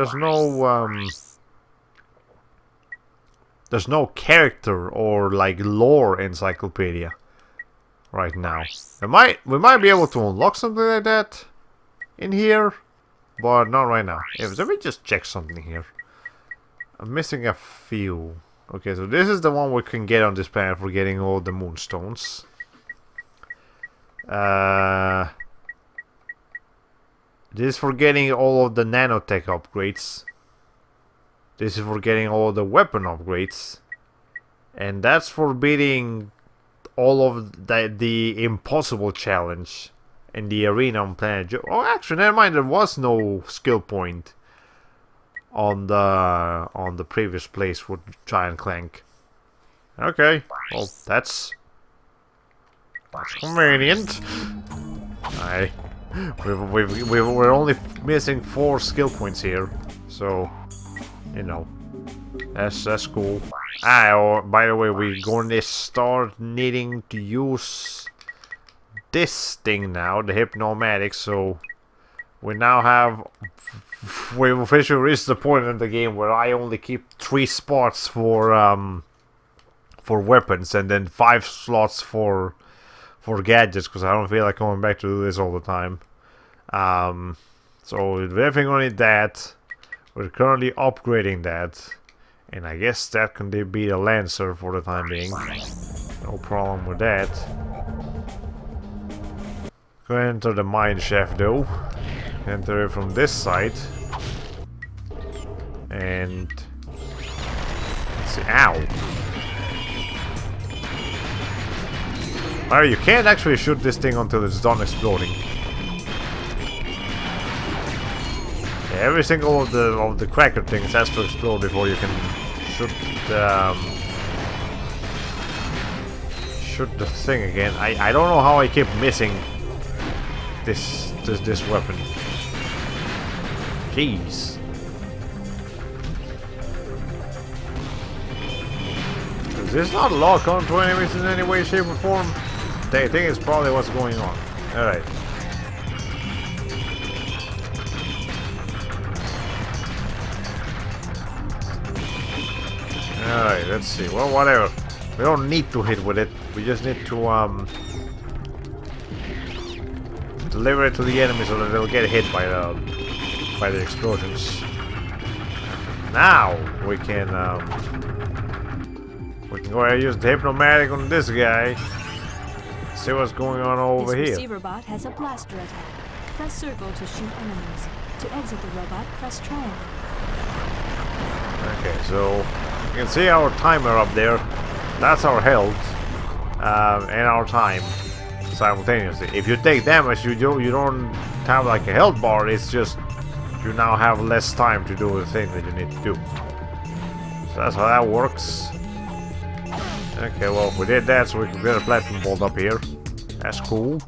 there's no character or like lore encyclopedia right now. We might be able to unlock something like that in here, but not right now. Let me just check something here. I'm missing a few. Okay, so this is the one we can get on this planet for getting all the moonstones. This is for getting all of the nanotech upgrades. This is for getting all of the weapon upgrades. And that's for beating all of the impossible challenge in the arena on Planet Oh, actually, never mind. There was no skill point on the previous place with Giant Clank. Okay, well that's convenient. We're only missing 4 skill points here, so you know that's cool. By the way, we're going to start needing to use this thing now, the Hypnomatic. So we now have we've officially reached the point in the game where I only keep 3 spots for weapons and then 5 slots for gadgets, because I don't feel like coming back to do this all the time. So we're definitely gonna need that. We're currently upgrading that. And I guess that can be the Lancer for the time being. No problem with that. Go enter the mine shaft though. Enter it from this side. And... let's see. Ow! Alright, you can't actually shoot this thing until it's done exploding. Yeah, every single of the cracker things has to explode before you can shoot the thing again. I don't know how I keep missing this weapon. Jeez. Does this not lock onto enemies in any way, shape, or form? I think it's probably what's going on. Alright. Alright, let's see. Well, whatever. We don't need to hit with it. We just need to deliver it to the enemy so that they'll get hit by the explosions. Now we can go ahead and use the hypnomatic on this guy. See what's going on over here. This receiver bot has a blaster attack. Press circle to shoot enemies. To exit the robot, press triangle. Okay, so you can see our timer up there. That's our health and our time simultaneously. If you take damage, you don't have like a health bar. It's just you now have less time to do the thing that you need to do. So that's how that works. Okay, well, we did that, so we can get a platinum bolt up here. That's cool.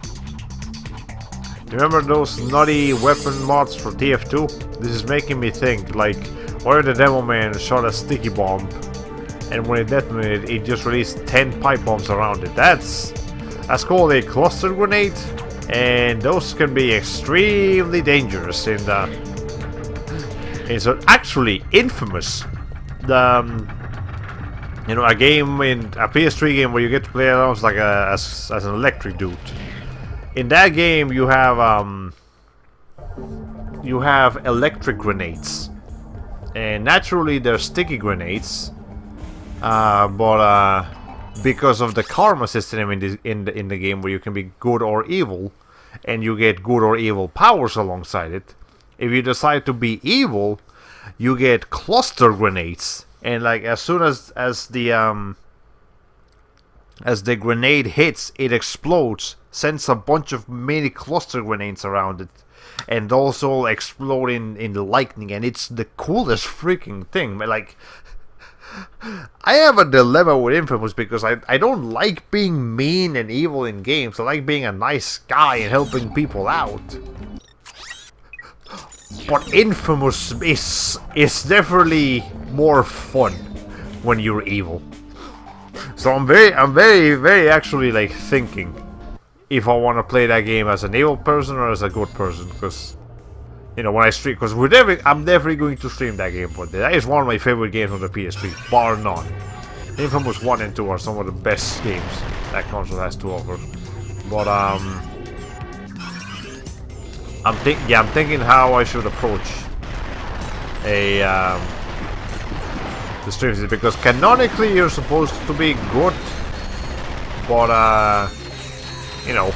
Remember those nutty weapon mods for TF2? This is making me think, like, where the demo man shot a sticky bomb, and when it detonated, it just released 10 pipe bombs around it. That's called a cluster grenade, and those can be extremely dangerous so actually Infamous, you know, a game in a PS3 game where you get to play around like as an electric dude. In that game, you have electric grenades, and naturally they're sticky grenades. But because of the karma system in the game, where you can be good or evil, and you get good or evil powers alongside it. If you decide to be evil, you get cluster grenades. And like as soon as the grenade hits, it explodes, sends a bunch of mini cluster grenades around it, and those all explode in the lightning, and it's the coolest freaking thing. Like, I have a dilemma with Infamous because I don't like being mean and evil in games. I like being a nice guy and helping people out. But Infamous is definitely more fun when you're evil. So I'm very actually like thinking if I want to play that game as an evil person or as a good person, because you know, when I stream, because I'm definitely going to stream that game. But that is one of my favorite games on the PS3, bar none. Infamous 1 and 2 are some of the best games that console has to offer. But I'm thinking how I should approach the streams, because canonically you're supposed to be good, but you know,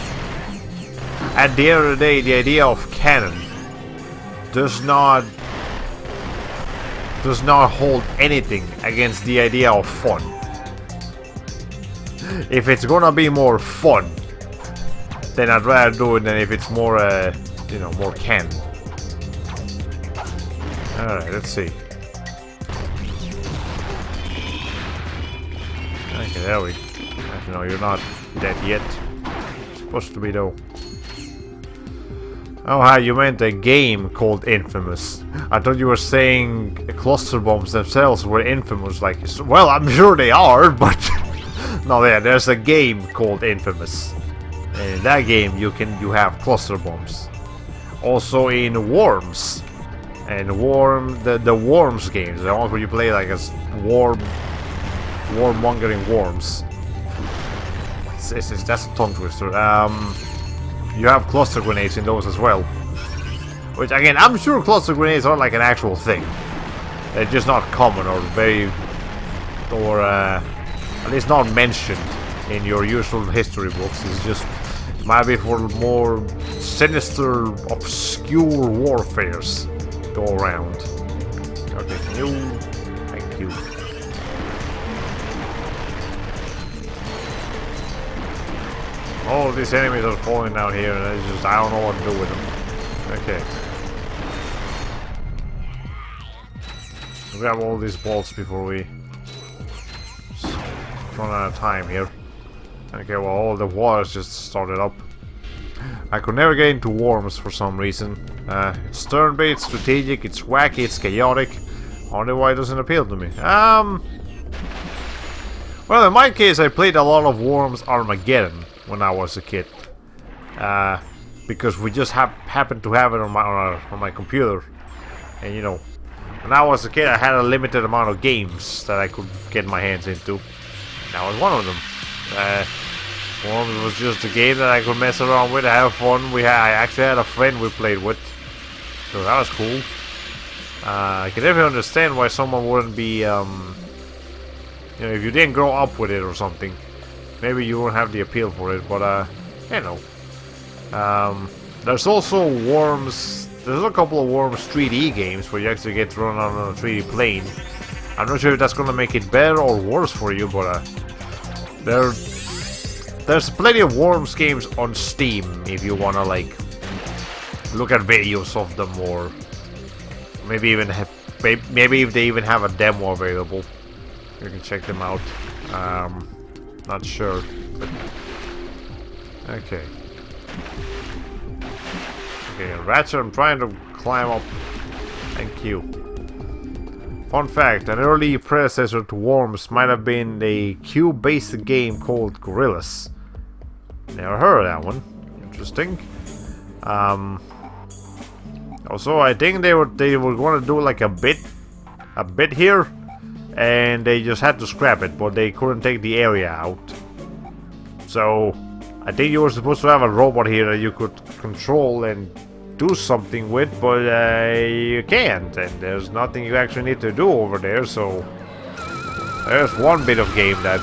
at the end of the day, the idea of canon does not hold anything against the idea of fun. If it's gonna be more fun, then I'd rather do it than if it's more you know, more canon. Alright, let's see. Okay, there we go. No, you're not dead yet. Supposed to be though. Oh, hi, you meant a game called Infamous. I thought you were saying cluster bombs themselves were infamous. Like, well, I'm sure they are, but no, yeah, there's a game called Infamous. And in that game, you have cluster bombs. Also in Worms, and the Worms games, the ones where you play like as warmongering worms. That's a tongue twister. You have cluster grenades in those as well. Which, again, I'm sure cluster grenades are like an actual thing. They're just not common or very... or at least not mentioned in your usual history books. It's just might be for more sinister, obscure warfares go around. Okay, can you... Thank you. All these enemies are falling down here and it's just, I don't know what to do with them. Okay. Grab all these bolts before we run out of time here. Okay, well, all the water's just started up. I could never get into worms for some reason. It's turn-based, strategic, it's wacky, it's chaotic. I wonder why it doesn't appeal to me. Well, in my case, I played a lot of Worms Armageddon when I was a kid. Because we just happened to have it on my computer. And you know, when I was a kid, I had a limited amount of games that I could get my hands into. That was one of them. Worms was just a game that I could mess around with, have fun. I actually had a friend we played with, so that was cool. I can definitely understand why someone wouldn't be, you know, if you didn't grow up with it or something, maybe you won't have the appeal for it. But you know, there's also Worms. There's a couple of Worms 3D games where you actually get to run on a 3D plane. I'm not sure if that's gonna make it better or worse for you, but there's plenty of Worms games on Steam if you wanna like look at videos of them, or maybe even maybe if they even have a demo available, you can check them out. Not sure, but okay. Okay, Ratchet, I'm trying to climb up. Thank you. Fun fact, an early predecessor to Worms might have been a cube-based game called Gorillas. Never heard of that one. Interesting. Also, I think they were going to do like a bit here, and they just had to scrap it, but they couldn't take the area out. So, I think you were supposed to have a robot here that you could control and do something with, but you can't, and there's nothing you actually need to do over there. So, there's one bit of game that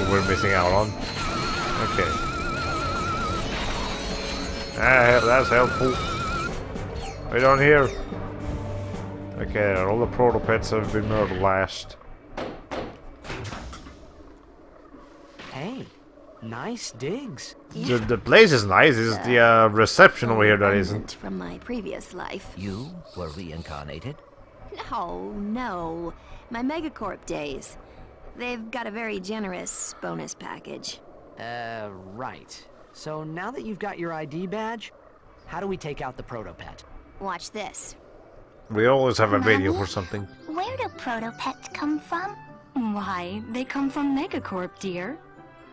we're missing out on. Okay. That's helpful. Right on here. Okay, all the proto-pets have been murdered last. Hey, nice digs. The place is nice. It's the reception over here that isn't. From my previous life. You were reincarnated? No. My Megacorp days. They've got a very generous bonus package. Right. So now that you've got your ID badge, how do we take out the proto-pet? Watch this. We always have a video for something. Where do proto-pets come from? Why, they come from Megacorp, dear.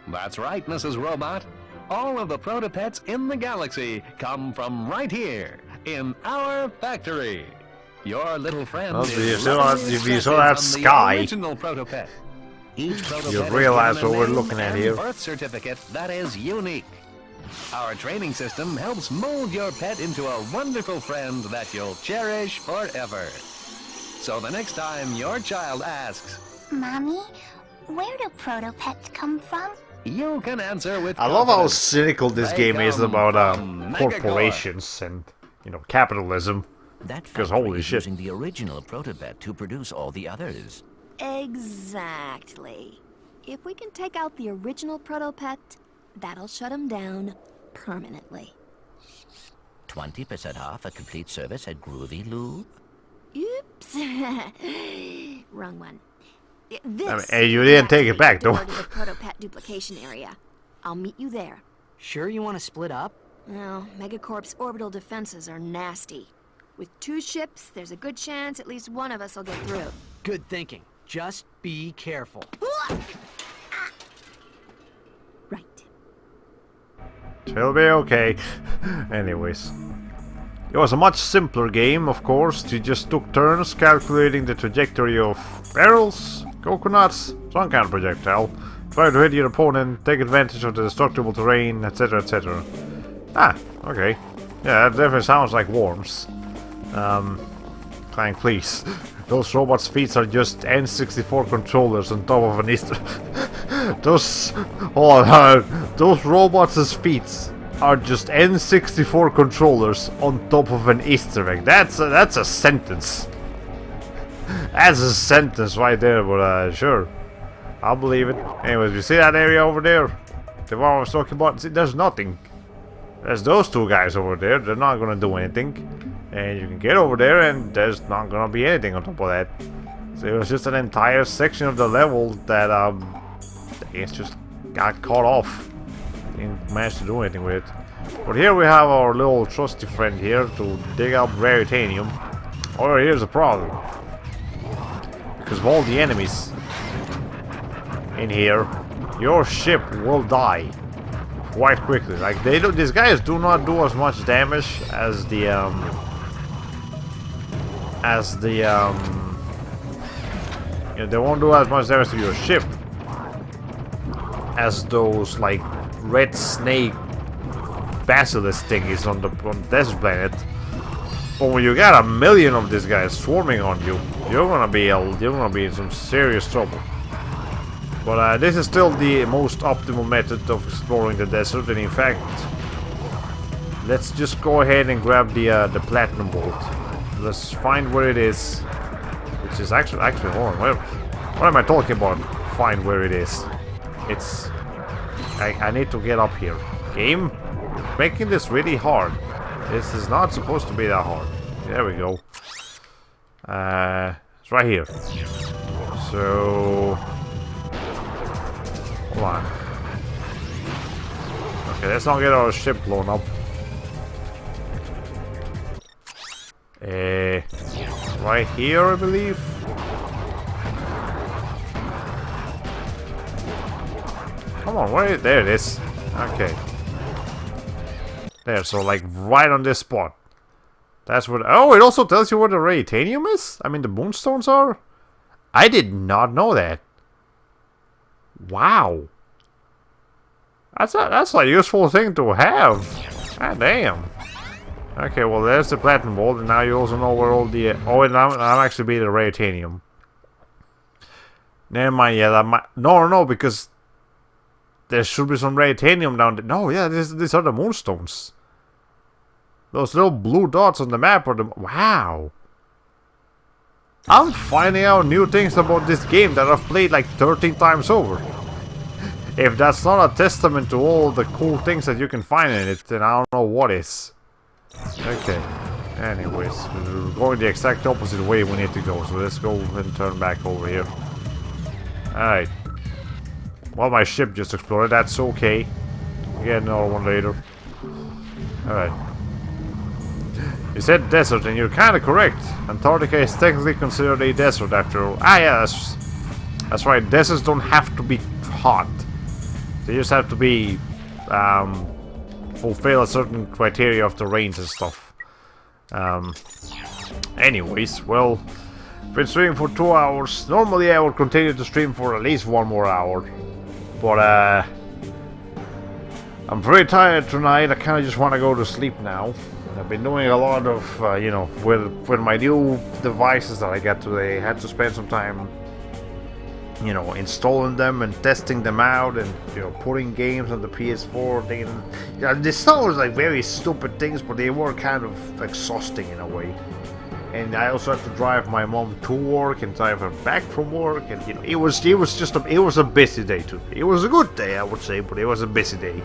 That's right, Mrs. Robot. All of the proto-pets in the galaxy come from right here, in our factory. Your little friend well, is if you saw that sky, original proto-pet. Each proto-pet you realize what we're looking at here. Birth certificate that is unique. Our training system helps mold your pet into a wonderful friend that you'll cherish forever. So the next time your child asks, Mommy, where do proto-pets come from? You can answer with I love how confidence. cynical this They game is come about from corporations and, you know, capitalism. That Because factory holy is shit. using the original proto-pet to produce all the others. Exactly. If we can take out the original proto-pet, that'll shut him down permanently. 20% off a complete service at Groovy Lube? Oops. Wrong one. This I mean, hey, you didn't take it back, though. to the proto-pet duplication area. I'll meet you there. Sure you want to split up? No, Megacorp's orbital defenses are nasty. With 2 ships, there's a good chance at least one of us will get through. Good thinking. Just be careful. Right. It'll be okay. Anyways. It was a much simpler game, of course. You just took turns calculating the trajectory of barrels, coconuts, some kind of projectile. Try to hit your opponent, take advantage of the destructible terrain, etc, etc. Ah, okay. Yeah, that definitely sounds like worms. Clank, please. Those robots' feet are just N64 controllers on top of an Easter. Hold on. Those robots' feet are just N64 controllers on top of an Easter egg. That's a sentence. That's a sentence right there, but sure. I'll believe it. Anyways, you see that area over there? The one I was talking about? See, there's nothing. There's those two guys over there. They're not gonna do anything. And you can get over there and there's not gonna be anything on top of that. So it was just an entire section of the level that it's just got cut off. Didn't manage to do anything with it. But here we have our little trusty friend here to dig up Raritanium. Oh, here's a problem. Because of all the enemies in here, your ship will die quite quickly. Like these guys do not do as much damage as the you know, they won't do as much damage to your ship as those like red snake basilisk thingies on the desert planet. But when you got a million of these guys swarming on you, you're gonna be in some serious trouble. But this is still the most optimal method of exploring the desert, and in fact, let's just go ahead and grab the platinum bolt. Let's find where it is, which is actually hold on, what am I talking about? Find where it is. It's I need to get up here. Game, you're making this really hard. This is not supposed to be that hard. There we go. It's right here. So hold on. Okay, let's not get our ship blown up. Right here, I believe. Come on, where? There it is. Okay. There, so like right on this spot. That's what. Oh, it also tells you where the Raritanium is. I mean, the moonstones are. I did not know that. Wow. That's a useful thing to have. God damn. Okay, well there's the platinum bolt, and now you also know where all the oh, and I'm actually be the Raritanium. Never mind. Yeah, that might no, because there should be some Raritanium down there. No, yeah, these are the moonstones. Those little blue dots on the map are the wow. I'm finding out new things about this game that I've played like 13 times over. If that's not a testament to all the cool things that you can find in it, then I don't know what is. Okay. Anyways, we're going the exact opposite way we need to go, so let's go and turn back over here. Alright. Well, my ship just exploded, that's okay. We'll get another one later. Alright. You said desert, and you're kinda correct. Antarctica is technically considered a desert after all. Ah, yeah, that's right. Deserts don't have to be hot. They just have to be, fulfill a certain criteria of the range and stuff. Anyways, well, been streaming for 2 hours. Normally I would continue to stream for at least 1 more hour. But, I'm very tired tonight. I kinda just wanna go to sleep now. I've been doing a lot of, you know, with my new devices that I got today. I had to spend some time, you know, installing them and testing them out, and you know, putting games on the PS4 thing. Yeah, they sound like very stupid things, but they were kind of exhausting in a way. And I also had to drive my mom to work and drive her back from work, and you know, it was a busy day today. It was a good day, I would say, but it was a busy day.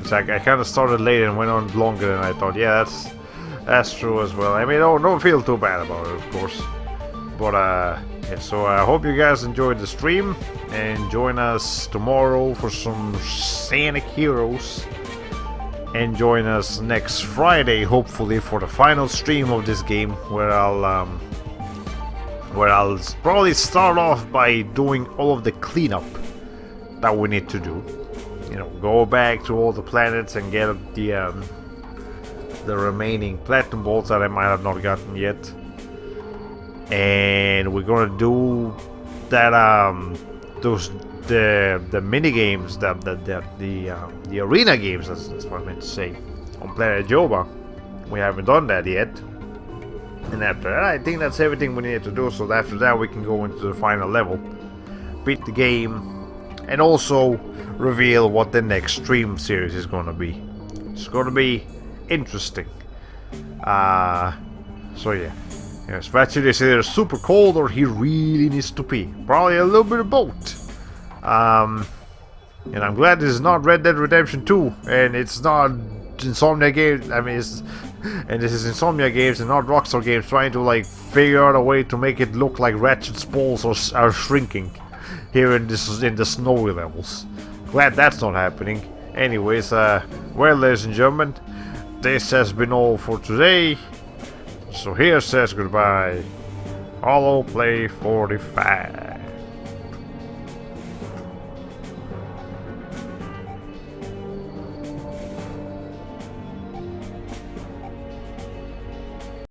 It's like I kind of started late and went on longer than I thought. Yeah, that's true as well. I mean, don't feel too bad about it, of course. But yeah, so I hope you guys enjoyed the stream, and join us tomorrow for some Sonic Heroes, and join us next Friday, hopefully, for the final stream of this game, where I'll probably start off by doing all of the cleanup that we need to do. You know, go back to all the planets and get the remaining platinum bolts that I might have not gotten yet. And we're gonna do that those the mini games, the arena games. That's what I meant to say. On Planet Joba, we haven't done that yet. And after that, I think that's everything we need to do. So after that, we can go into the final level, beat the game, and also reveal what the next stream series is gonna be. It's gonna be interesting. So yeah. Yes, Ratchet is either super cold or he really needs to pee. Probably a little bit of both. And I'm glad this is not Red Dead Redemption 2, and it's not Insomnia Games. I mean, and this is Insomnia Games and not Rockstar Games trying to like figure out a way to make it look like Ratchet's balls are shrinking here in the snowy levels. Glad that's not happening. Anyways, well, ladies and gentlemen, this has been all for today. So here says goodbye. Hollow Play 45.